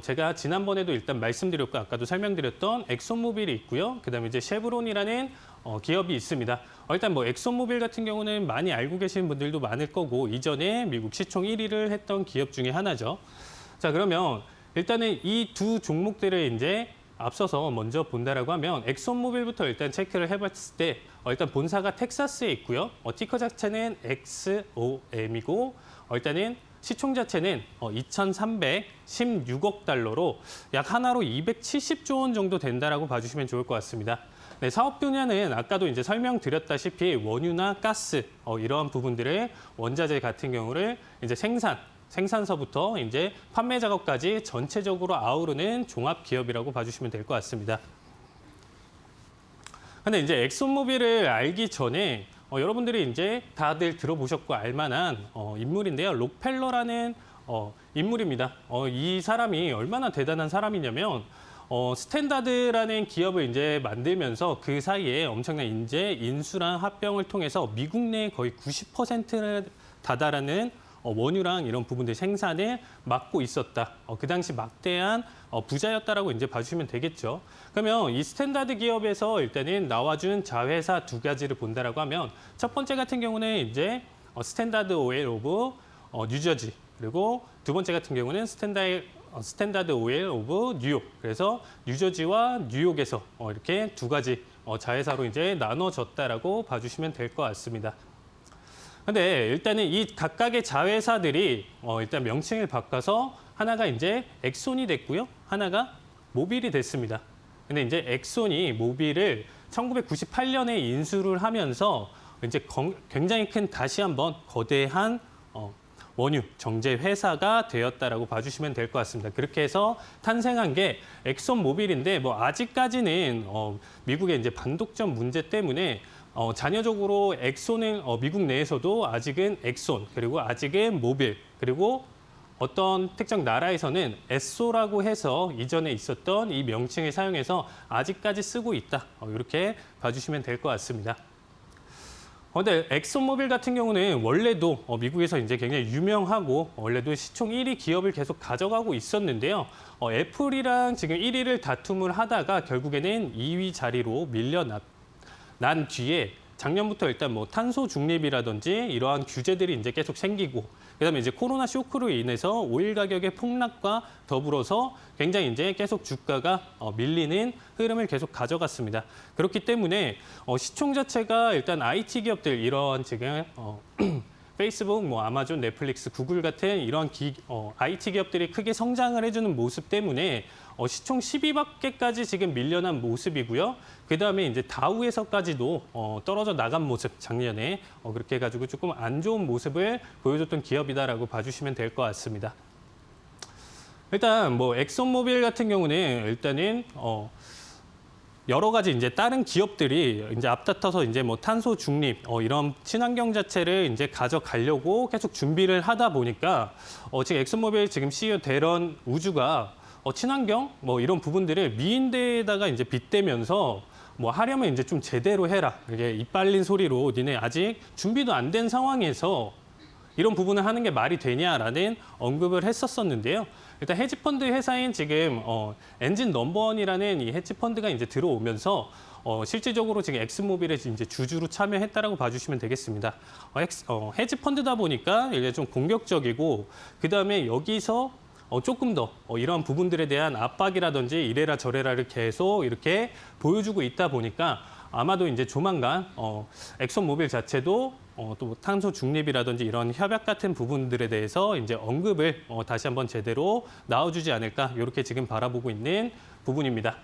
제가 지난번에도 일단 말씀드렸고 아까도 설명드렸던 엑소모빌이 있고요. 그다음에 이제 쉐브론이라는 기업이 있습니다. 일단 뭐 엑소모빌 같은 경우는 많이 알고 계시는 분들도 많을 거고 이전에 미국 시총 1위를 했던 기업 중에 하나죠. 자, 그러면 일단은 이 두 종목들을 이제 앞서서 먼저 본다라고 하면 엑소모빌부터 일단 체크를 해봤을 때 일단 본사가 텍사스에 있고요. 티커 자체는 XOM이고 일단은 시총 자체는 2,316억 달러로 약 하나로 270조 원 정도 된다라고 봐주시면 좋을 것 같습니다. 네, 사업 분야는 아까도 이제 설명드렸다시피 원유나 가스 이러한 부분들의 원자재 같은 경우를 이제 생산서부터 이제 판매 작업까지 전체적으로 아우르는 종합 기업이라고 봐주시면 될 것 같습니다. 근데 이제 엑소모빌을 알기 전에 여러분들이 이제 다들 들어보셨고 알만한 인물인데요. 록펠러라는 인물입니다. 이 사람이 얼마나 대단한 사람이냐면 스탠다드라는 기업을 이제 만들면서 그 사이에 엄청난 인수랑 합병을 통해서 미국 내 거의 90%에 다다르는 원유랑 이런 부분들 생산을 맡고 있었다. 그 당시 막대한 부자였다라고 이제 봐주시면 되겠죠. 그러면 이 스탠다드 기업에서 일단은 나와준 자회사 두 가지를 본다라고 하면 첫 번째 같은 경우는 이제 스탠다드 오일 오브 뉴저지 그리고 두 번째 같은 경우는 스탠다드 오일 오브 뉴욕. 그래서 뉴저지와 뉴욕에서 이렇게 두 가지 자회사로 이제 나눠졌다라고 봐주시면 될 것 같습니다. 근데 일단은 이 각각의 자회사들이 일단 명칭을 바꿔서 하나가 이제 엑손이 됐고요. 하나가 모빌이 됐습니다. 근데 이제 엑손이 모빌을 1998년에 인수를 하면서 이제 굉장히 큰 다시 한번 거대한 원유 정제 회사가 되었다라고 봐주시면 될 것 같습니다. 그렇게 해서 탄생한 게 엑손 모빌인데 뭐 아직까지는 미국의 이제 반독점 문제 때문에 잔여적으로 엑손은 미국 내에서도 아직은 엑손 그리고 아직은 모빌 그리고 어떤 특정 나라에서는 에쏘라고 해서 이전에 있었던 이 명칭을 사용해서 아직까지 쓰고 있다. 이렇게 봐주시면 될 것 같습니다. 근데 엑손모빌 같은 경우는 원래도 미국에서 이제 굉장히 유명하고 원래도 시총 1위 기업을 계속 가져가고 있었는데요. 애플이랑 지금 1위를 다툼을 하다가 결국에는 2위 자리로 밀려난 뒤에 작년부터 일단 뭐 탄소 중립이라든지 이러한 규제들이 이제 계속 생기고 그다음에 이제 코로나 쇼크로 인해서 오일 가격의 폭락과 더불어서 굉장히 이제 계속 주가가 밀리는 흐름을 계속 가져갔습니다. 그렇기 때문에 시총 자체가 일단 IT 기업들 이러한 지금 페이스북, 뭐 아마존, 넷플릭스, 구글 같은 이런 IT 기업들이 크게 성장을 해주는 모습 때문에 시총 10위밖에까지 지금 밀려난 모습이고요. 그다음에 이제 다우에서까지도 떨어져 나간 모습 작년에 그렇게 해가지고 조금 안 좋은 모습을 보여줬던 기업이다라고 봐주시면 될 것 같습니다. 일단 뭐 엑손모빌 같은 경우는 일단은 여러 가지 이제 다른 기업들이 이제 앞다퉈서 이제 뭐 탄소 중립 이런 친환경 자체를 이제 가져가려고 계속 준비를 하다 보니까 지금 엑슨모빌 지금 CEO 데런 우주가 친환경 뭐 이런 부분들을 미인대에다가 이제 빗대면서 뭐 하려면 이제 좀 제대로 해라. 이게 이빨린 소리로 니네 아직 준비도 안 된 상황에서 이런 부분을 하는 게 말이 되냐라는 언급을 했었었는데요. 일단 헤지펀드 회사인 지금 엔진 넘버원이라는 이 헤지펀드가 이제 들어오면서 실질적으로 지금 엑슨모빌에 이제 주주로 참여했다라고 봐주시면 되겠습니다. 헤지펀드다 보니까 이제 좀 공격적이고 그 다음에 여기서 조금 더 이러한 부분들에 대한 압박이라든지 이래라 저래라를 계속 이렇게 보여주고 있다 보니까 아마도 이제 조만간 엑슨모빌 자체도 또 탄소 중립이라든지 이런 협약 같은 부분들에 대해서 이제 언급을 다시 한번 제대로 나와주지 않을까 이렇게 지금 바라보고 있는 부분입니다.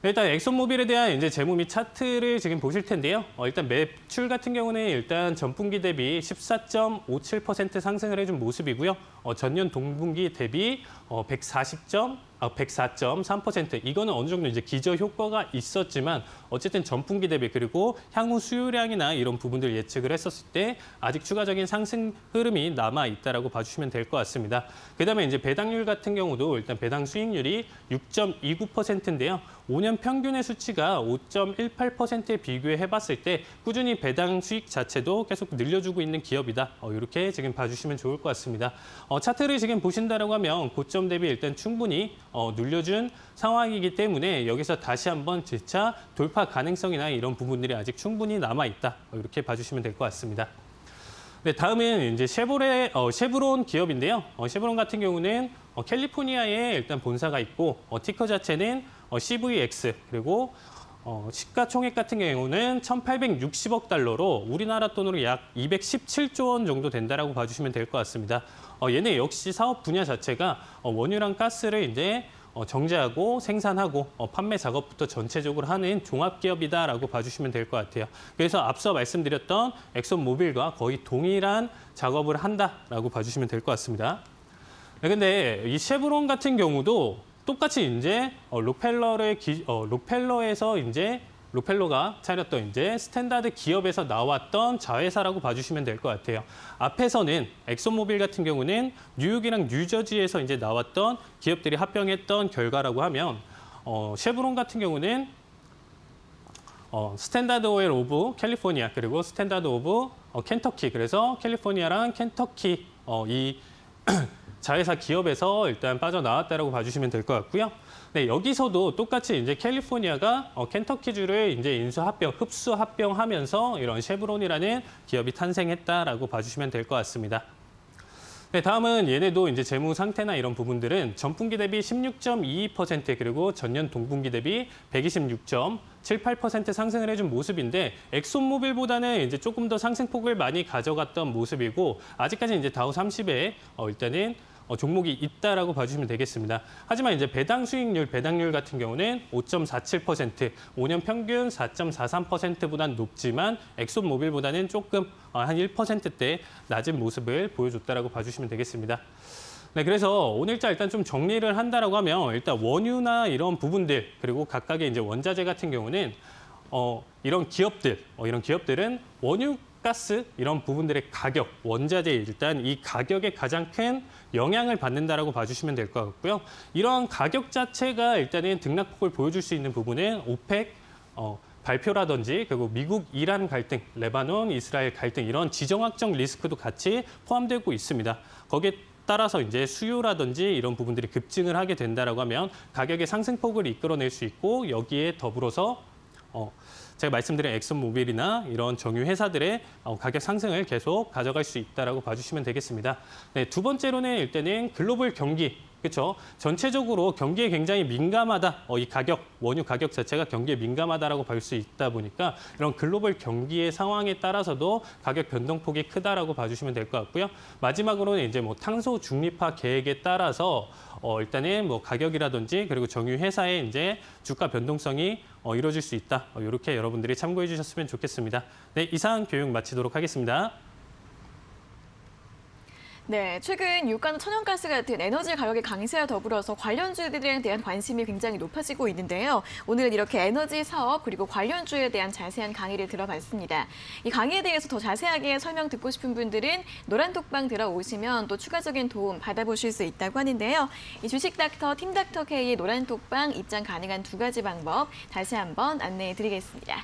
일단 엑슨모빌에 대한 이제 재무 및 차트를 지금 보실 텐데요. 일단 매출 같은 경우는 일단 전분기 대비 14.57% 상승을 해준 모습이고요. 전년 동분기 대비 104.3%. 이거는 어느 정도 이제 기저 효과가 있었지만 어쨌든 전분기 대비 그리고 향후 수요량이나 이런 부분들 예측을 했었을 때 아직 추가적인 상승 흐름이 남아 있다라고 봐주시면 될 것 같습니다. 그다음에 이제 배당률 같은 경우도 일단 배당 수익률이 6.29%인데요. 5년 평균의 수치가 5.18%에 비교해봤을 때 꾸준히 배당 수익 자체도 계속 늘려주고 있는 기업이다. 이렇게 지금 봐주시면 좋을 것 같습니다. 차트를 지금 보신다라고 하면 고점 대비 일단 충분히 눌려준 상황이기 때문에 여기서 다시 한번 재차 돌파 가능성이나 이런 부분들이 아직 충분히 남아 있다. 이렇게 봐주시면 될 것 같습니다. 네, 다음은 이제 쉐브론 기업인데요. 쉐브론 같은 경우는 캘리포니아에 일단 본사가 있고 티커 자체는 CVX 그리고 시가총액 같은 경우는 1,860억 달러로 우리나라 돈으로 약 217조 원 정도 된다라고 봐주시면 될 것 같습니다. 얘네 역시 사업 분야 자체가 원유랑 가스를 이제 정제하고 생산하고 판매 작업부터 전체적으로 하는 종합기업이다라고 봐주시면 될 것 같아요. 그래서 앞서 말씀드렸던 엑슨모빌과 거의 동일한 작업을 한다라고 봐주시면 될 것 같습니다. 네, 근데 이 쉐브론 같은 경우도 똑같이 이제 록펠러에서 이제 록펠러가 차렸던 이제 스탠다드 기업에서 나왔던 자회사라고 봐주시면 될 것 같아요. 앞에서는 엑슨모빌 같은 경우는 뉴욕이랑 뉴저지에서 이제 나왔던 기업들이 합병했던 결과라고 하면 쉐브론 같은 경우는 스탠다드 오일 오브 캘리포니아 그리고 스탠다드 오브 켄터키 그래서 캘리포니아랑 켄터키 이 자회사 기업에서 일단 빠져나왔다라고 봐주시면 될 것 같고요. 네, 여기서도 똑같이 이제 캘리포니아가 켄터키주를 이제 흡수 합병하면서 이런 쉐브론이라는 기업이 탄생했다라고 봐주시면 될 것 같습니다. 네, 다음은 얘네도 이제 재무 상태나 이런 부분들은 전분기 대비 16.22% 그리고 전년 동분기 대비 126.78% 상승을 해준 모습인데 엑슨모빌보다는 이제 조금 더 상승폭을 많이 가져갔던 모습이고 아직까지 이제 다우 30에 일단은 종목이 있다라고 봐주시면 되겠습니다. 하지만 이제 배당률 같은 경우는 5.47%, 5년 평균 4.43%보다는 높지만 엑슨모빌보다는 조금 한 1%대 낮은 모습을 보여줬다라고 봐주시면 되겠습니다. 네, 그래서 오늘자 일단 좀 정리를 한다라고 하면 일단 원유나 이런 부분들 그리고 각각의 이제 원자재 같은 경우는 이런 기업들은 원유 가스 이런 부분들의 가격, 원자재 일단 이 가격에 가장 큰 영향을 받는다라고 봐주시면 될 것 같고요. 이러한 가격 자체가 일단은 등락폭을 보여줄 수 있는 부분은 오펙 발표라든지 그리고 미국 이란 갈등, 레바논 이스라엘 갈등 이런 지정학적 리스크도 같이 포함되고 있습니다. 거기에 따라서 이제 수요라든지 이런 부분들이 급증을 하게 된다라고 하면 가격의 상승폭을 이끌어낼 수 있고 여기에 더불어서 제가 말씀드린 엑슨모빌이나 이런 정유 회사들의 가격 상승을 계속 가져갈 수 있다라고 봐주시면 되겠습니다. 네, 두 번째로는 일단은 글로벌 경기, 그렇죠? 전체적으로 경기에 굉장히 민감하다. 이 원유 가격 자체가 경기에 민감하다라고 볼 수 있다 보니까 이런 글로벌 경기의 상황에 따라서도 가격 변동폭이 크다라고 봐주시면 될 것 같고요. 마지막으로는 이제 뭐 탄소 중립화 계획에 따라서 일단은 뭐 가격이라든지 그리고 정유 회사의 이제 주가 변동성이 이루어질 수 있다. 이렇게 여러분들이 참고해 주셨으면 좋겠습니다. 네, 이상 교육 마치도록 하겠습니다. 네, 최근 유가나 천연가스 같은 에너지 가격의 강세와 더불어서 관련주들에 대한 관심이 굉장히 높아지고 있는데요. 오늘은 이렇게 에너지 사업 그리고 관련주에 대한 자세한 강의를 들어봤습니다. 이 강의에 대해서 더 자세하게 설명 듣고 싶은 분들은 노란톡방 들어오시면 또 추가적인 도움 받아보실 수 있다고 하는데요. 이 주식닥터 팀닥터 K의 노란톡방 입장 가능한 2가지 방법 다시 한번 안내해 드리겠습니다.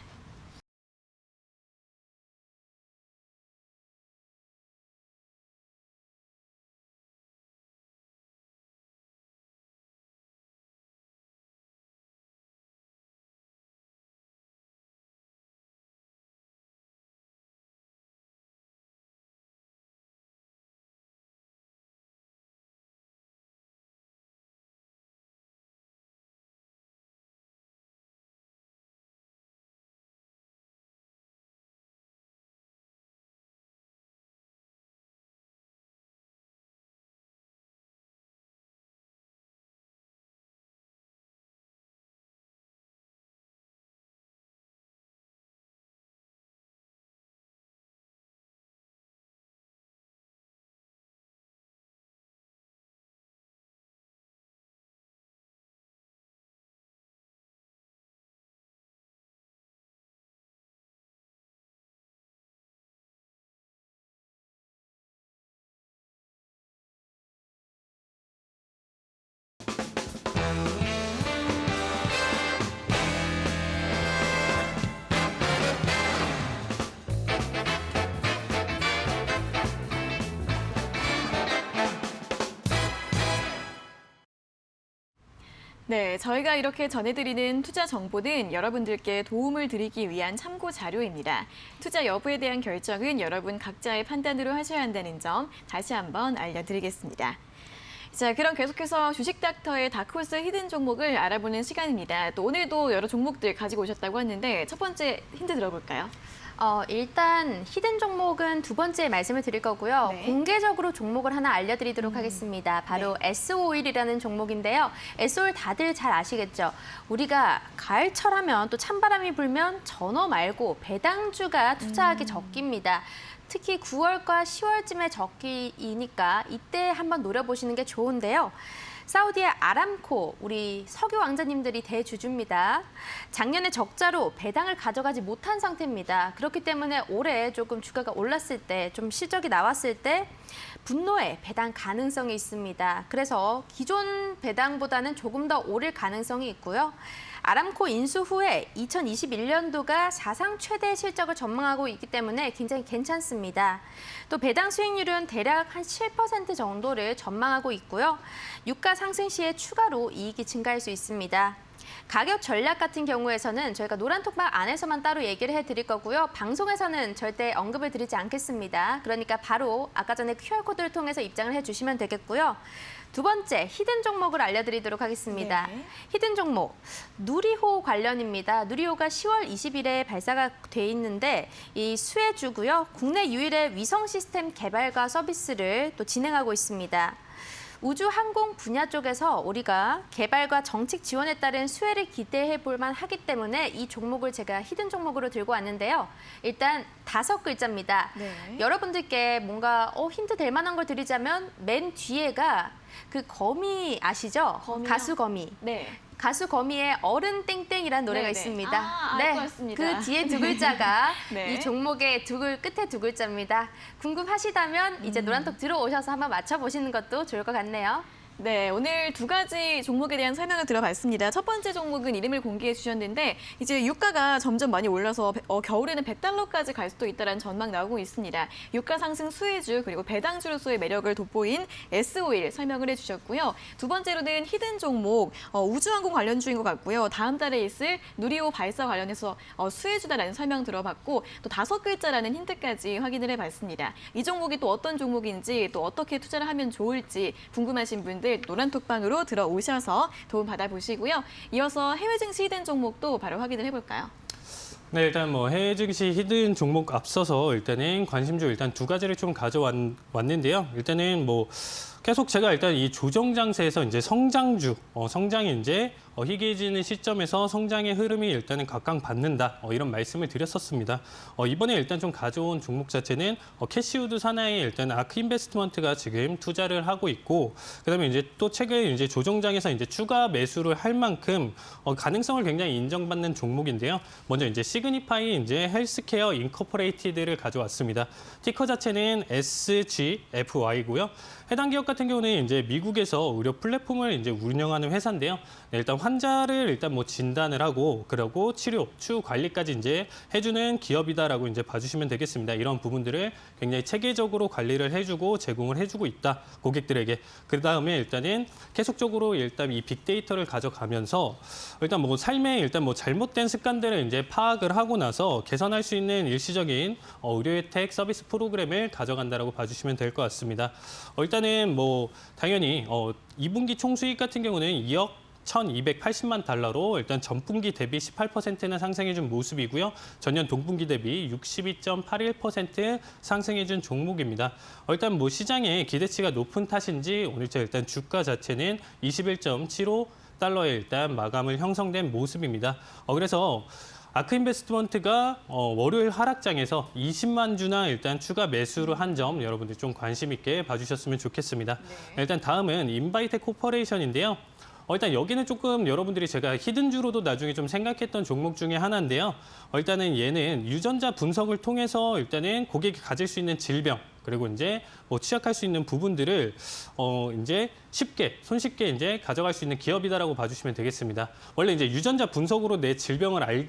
네, 저희가 이렇게 전해드리는 투자 정보는 여러분들께 도움을 드리기 위한 참고 자료입니다. 투자 여부에 대한 결정은 여러분 각자의 판단으로 하셔야 한다는 점 다시 한번 알려드리겠습니다. 자, 그럼 계속해서 주식닥터의 다크호스 히든 종목을 알아보는 시간입니다. 또 오늘도 여러 종목들 가지고 오셨다고 하는데 첫 번째 힌트 들어볼까요? 일단 히든 종목은 두 번째 말씀을 드릴 거고요. 네. 공개적으로 종목을 하나 알려드리도록 하겠습니다. 바로 S-오일이라는 종목인데요. S-오일 다들 잘 아시겠죠? 우리가 가을철 하면 또 찬바람이 불면 전어 말고 배당주가 투자하기 적기입니다. 특히 9월과 10월쯤에 적기이니까 이때 한번 노려보시는 게 좋은데요. 사우디의 아람코, 우리 석유 왕자님들이 대주주입니다. 작년에 적자로 배당을 가져가지 못한 상태입니다. 그렇기 때문에 올해 조금 주가가 올랐을 때, 좀 실적이 나왔을 때 분노의 배당 가능성이 있습니다. 그래서 기존 배당보다는 조금 더 오를 가능성이 있고요. 아람코 인수 후에 2021년도가 사상 최대 실적을 전망하고 있기 때문에 굉장히 괜찮습니다. 또 배당 수익률은 대략 한 7% 정도를 전망하고 있고요. 유가 상승 시에 추가로 이익이 증가할 수 있습니다. 가격 전략 같은 경우에서는 저희가 노란톡방 안에서만 따로 얘기를 해드릴 거고요. 방송에서는 절대 언급을 드리지 않겠습니다. 그러니까 바로 아까 전에 QR코드를 통해서 입장을 해주시면 되겠고요. 두 번째, 히든 종목을 알려드리도록 하겠습니다. 네. 히든 종목, 누리호 관련입니다. 누리호가 10월 20일에 발사가 돼 있는데 이 수혜주고요. 국내 유일의 위성 시스템 개발과 서비스를 또 진행하고 있습니다. 우주 항공 분야 쪽에서 우리가 개발과 정책 지원에 따른 수혜를 기대해 볼 만하기 때문에 이 종목을 제가 히든 종목으로 들고 왔는데요. 일단 5글자입니다. 네. 여러분들께 뭔가 힌트 될 만한 걸 드리자면 맨 뒤에가 그 거미 아시죠? 거미요? 가수 거미. 네. 가수 거미의 어른 땡땡이라는 노래가 네네. 있습니다. 알 것 같습니다. 그 뒤에 두 글자가 네. 이 종목의 끝에 두 글자입니다. 궁금하시다면 이제 노란톡 들어오셔서 한번 맞춰보시는 것도 좋을 것 같네요. 네, 오늘 2가지 종목에 대한 설명을 들어봤습니다. 첫 번째 종목은 이름을 공개해 주셨는데 이제 유가가 점점 많이 올라서 겨울에는 $100까지 갈 수도 있다는 전망 나오고 있습니다. 유가 상승 수혜주 그리고 배당주로서의 매력을 돋보인 S-오일 설명을 해주셨고요. 두 번째로는 히든 종목 우주항공 관련주인 것 같고요. 다음 달에 있을 누리호 발사 관련해서 수혜주다라는 설명 들어봤고 또 5글자라는 힌트까지 확인을 해봤습니다. 이 종목이 또 어떤 종목인지 또 어떻게 투자를 하면 좋을지 궁금하신 분들 노란톡방으로 들어오셔서 도움 받아보시고요. 이어서 해외 증시 히든 종목도 바로 확인을 해볼까요? 네, 일단 해외 증시 히든 종목 앞서서 일단은 관심주 일단 2가지를 좀 가져왔는데요. 일단은 계속 제가 일단 이 조정 장세에서 이제 성장주, 성장이 이제 희귀해지는 시점에서 성장의 흐름이 일단은 각광받는다, 이런 말씀을 드렸었습니다. 이번에 일단 좀 가져온 종목 자체는 캐시우드 산하에 일단 아크 인베스트먼트가 지금 투자를 하고 있고, 그다음에 이제 또 최근 이제 조정장에서 이제 추가 매수를 할 만큼 가능성을 굉장히 인정받는 종목인데요. 먼저 이제 시그니파이 이제 헬스케어 인코퍼레이티드를 가져왔습니다. 티커 자체는 SGFY고요. 해당 기업 같은 경우는 이제 미국에서 의료 플랫폼을 이제 운영하는 회사인데요. 네, 일단 환자를 일단 뭐 진단을 하고 그러고 치료, 추후 관리까지 이제 해주는 기업이다라고 이제 봐주시면 되겠습니다. 이런 부분들을 굉장히 체계적으로 관리를 해주고 제공을 해주고 있다, 고객들에게. 그 다음에 일단은 계속적으로 일단 이 빅데이터를 가져가면서 일단 뭐 삶의 일단 뭐 잘못된 습관들을 이제 파악을 하고 나서 개선할 수 있는 일시적인 의료 혜택 서비스 프로그램을 가져간다라고 봐주시면 될 것 같습니다. 일단은 뭐 당연히 2분기 총수익 같은 경우는 2억 1,280만 달러로 일단 전분기 대비 18%는 상승해준 모습이고요. 전년 동분기 대비 62.81% 상승해준 종목입니다. 일단 뭐 시장의 기대치가 높은 탓인지 오늘자 일단 주가 자체는 21.75달러에 일단 마감을 형성된 모습입니다. 그래서 아크 인베스트먼트가 월요일 하락장에서 20만 주나 일단 추가 매수를 한 점 여러분들 좀 관심 있게 봐주셨으면 좋겠습니다. 네. 일단 다음은 인바이텍 코퍼레이션인데요. 일단 여기는 조금 여러분들이 제가 히든주로도 나중에 좀 생각했던 종목 중에 하나인데요. 일단은 얘는 유전자 분석을 통해서 일단은 고객이 가질 수 있는 질병, 그리고 이제 뭐 취약할 수 있는 부분들을 이제 손쉽게 이제 가져갈 수 있는 기업이다라고 봐주시면 되겠습니다. 원래 이제 유전자 분석으로 내 질병을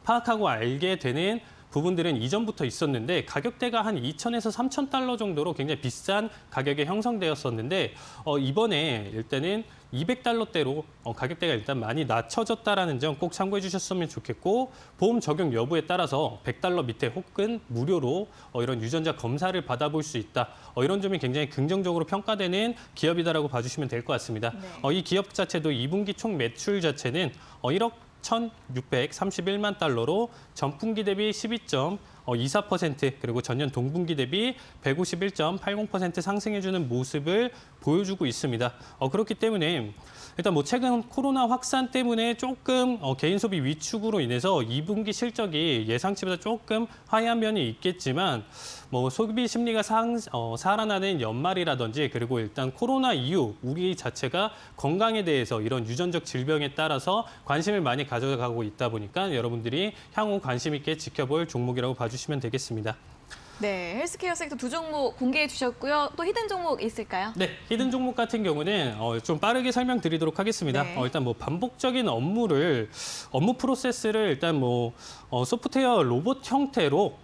파악하고 알게 되는 부분들은 이전부터 있었는데 가격대가 한 2,000에서 3,000달러 정도로 굉장히 비싼 가격에 형성되었었는데 이번에 일단은 200달러대로 가격대가 일단 많이 낮춰졌다라는 점 꼭 참고해 주셨으면 좋겠고, 보험 적용 여부에 따라서 100달러 밑에 혹은 무료로 이런 유전자 검사를 받아볼 수 있다. 이런 점이 굉장히 긍정적으로 평가되는 기업이다라고 봐주시면 될 것 같습니다. 네. 이 기업 자체도 2분기 총 매출 자체는 1억 1,631만 달러로 전분기 대비 12.24% 그리고 전년 동분기 대비 151.80% 상승해주는 모습을 보여주고 있습니다. 그렇기 때문에 일단 뭐 최근 코로나 확산 때문에 조금 개인 소비 위축으로 인해서 2분기 실적이 예상치보다 조금 하향한 면이 있겠지만 뭐 소비 심리가 살아나는 연말이라든지 그리고 일단 코로나 이후 우리 자체가 건강에 대해서 이런 유전적 질병에 따라서 관심을 많이 가져가고 있다 보니까 여러분들이 향후 관심 있게 지켜볼 종목이라고 봐주시면 되겠습니다. 네, 헬스케어 섹터 두 종목 공개해 주셨고요. 또 히든 종목 있을까요? 네, 히든 종목 같은 경우는 좀 빠르게 설명드리도록 하겠습니다. 네. 일단 뭐 반복적인 업무 프로세스를 일단 뭐 소프트웨어 로봇 형태로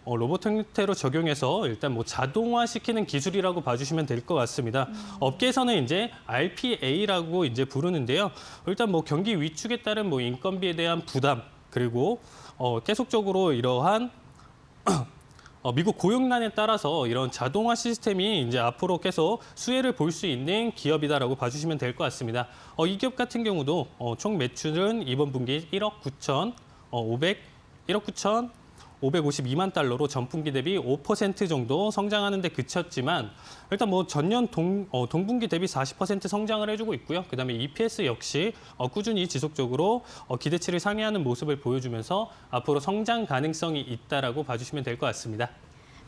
적용해서 일단 뭐 자동화시키는 기술이라고 봐주시면 될 것 같습니다. 업계에서는 이제 RPA라고 이제 부르는데요. 일단 뭐 경기 위축에 따른 뭐 인건비에 대한 부담, 그리고 계속적으로 이러한 미국 고용난에 따라서 이런 자동화 시스템이 이제 앞으로 계속 수혜를 볼 수 있는 기업이다라고 봐주시면 될 것 같습니다. 이 기업 같은 경우도 총 매출은 이번 분기 1억 9,552만 달러로 전분기 대비 5% 정도 성장하는 데 그쳤지만 일단 뭐 전년 동분기 대비 40% 성장을 해주고 있고요. 그다음에 EPS 역시 꾸준히 지속적으로 기대치를 상회하는 모습을 보여주면서 앞으로 성장 가능성이 있다라고 봐주시면 될 것 같습니다.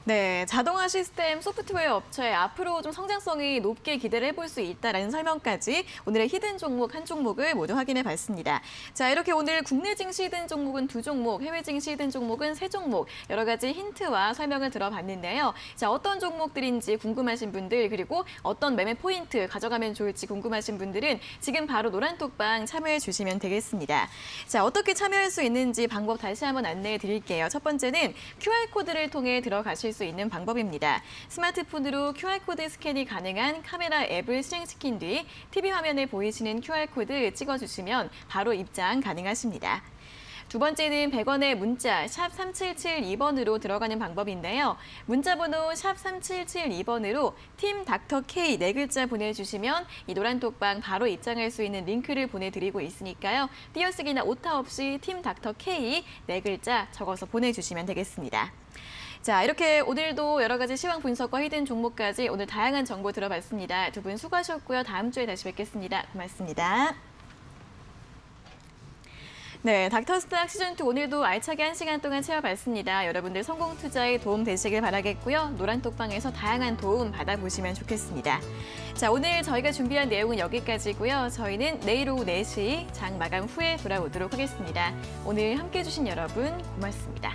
네, 자동화 시스템 소프트웨어 업체의 앞으로 좀 성장성이 높게 기대를 해볼 수 있다라는 설명까지 오늘의 히든 종목 한 종목을 모두 확인해 봤습니다. 자, 이렇게 오늘 국내 증시 히든 종목은 두 종목, 해외 증시 히든 종목은 세 종목, 여러 가지 힌트와 설명을 들어봤는데요. 자, 어떤 종목들인지 궁금하신 분들, 그리고 어떤 매매 포인트 가져가면 좋을지 궁금하신 분들은 지금 바로 노란톡방 참여해 주시면 되겠습니다. 자, 어떻게 참여할 수 있는지 방법 다시 한번 안내해 드릴게요. 첫 번째는 QR코드를 통해 들어가실 수 있는 방법입니다. 스마트폰으로 QR코드 스캔이 가능한 카메라 앱을 실행시킨 뒤 TV 화면에 보이시는 QR코드 찍어주시면 바로 입장 가능하십니다. 두 번째는 100원의 문자 샵 3772번으로 들어가는 방법인데요. 문자 번호 샵 3772번으로 팀 닥터 K 네 글자 보내주시면 이 노란톡방 바로 입장할 수 있는 링크를 보내드리고 있으니까요. 띄어쓰기나 오타 없이 팀 닥터 K 네 글자 적어서 보내주시면 되겠습니다. 자, 이렇게 오늘도 여러 가지 시황 분석과 히든 종목까지 오늘 다양한 정보 들어봤습니다. 두 분 수고하셨고요. 다음 주에 다시 뵙겠습니다. 고맙습니다. 네, 닥터스탁 시즌2 오늘도 알차게 1시간 동안 채워봤습니다. 여러분들 성공 투자에 도움 되시길 바라겠고요. 노란톡방에서 다양한 도움 받아보시면 좋겠습니다. 자, 오늘 저희가 준비한 내용은 여기까지고요. 저희는 내일 오후 4시 장 마감 후에 돌아오도록 하겠습니다. 오늘 함께해 주신 여러분 고맙습니다.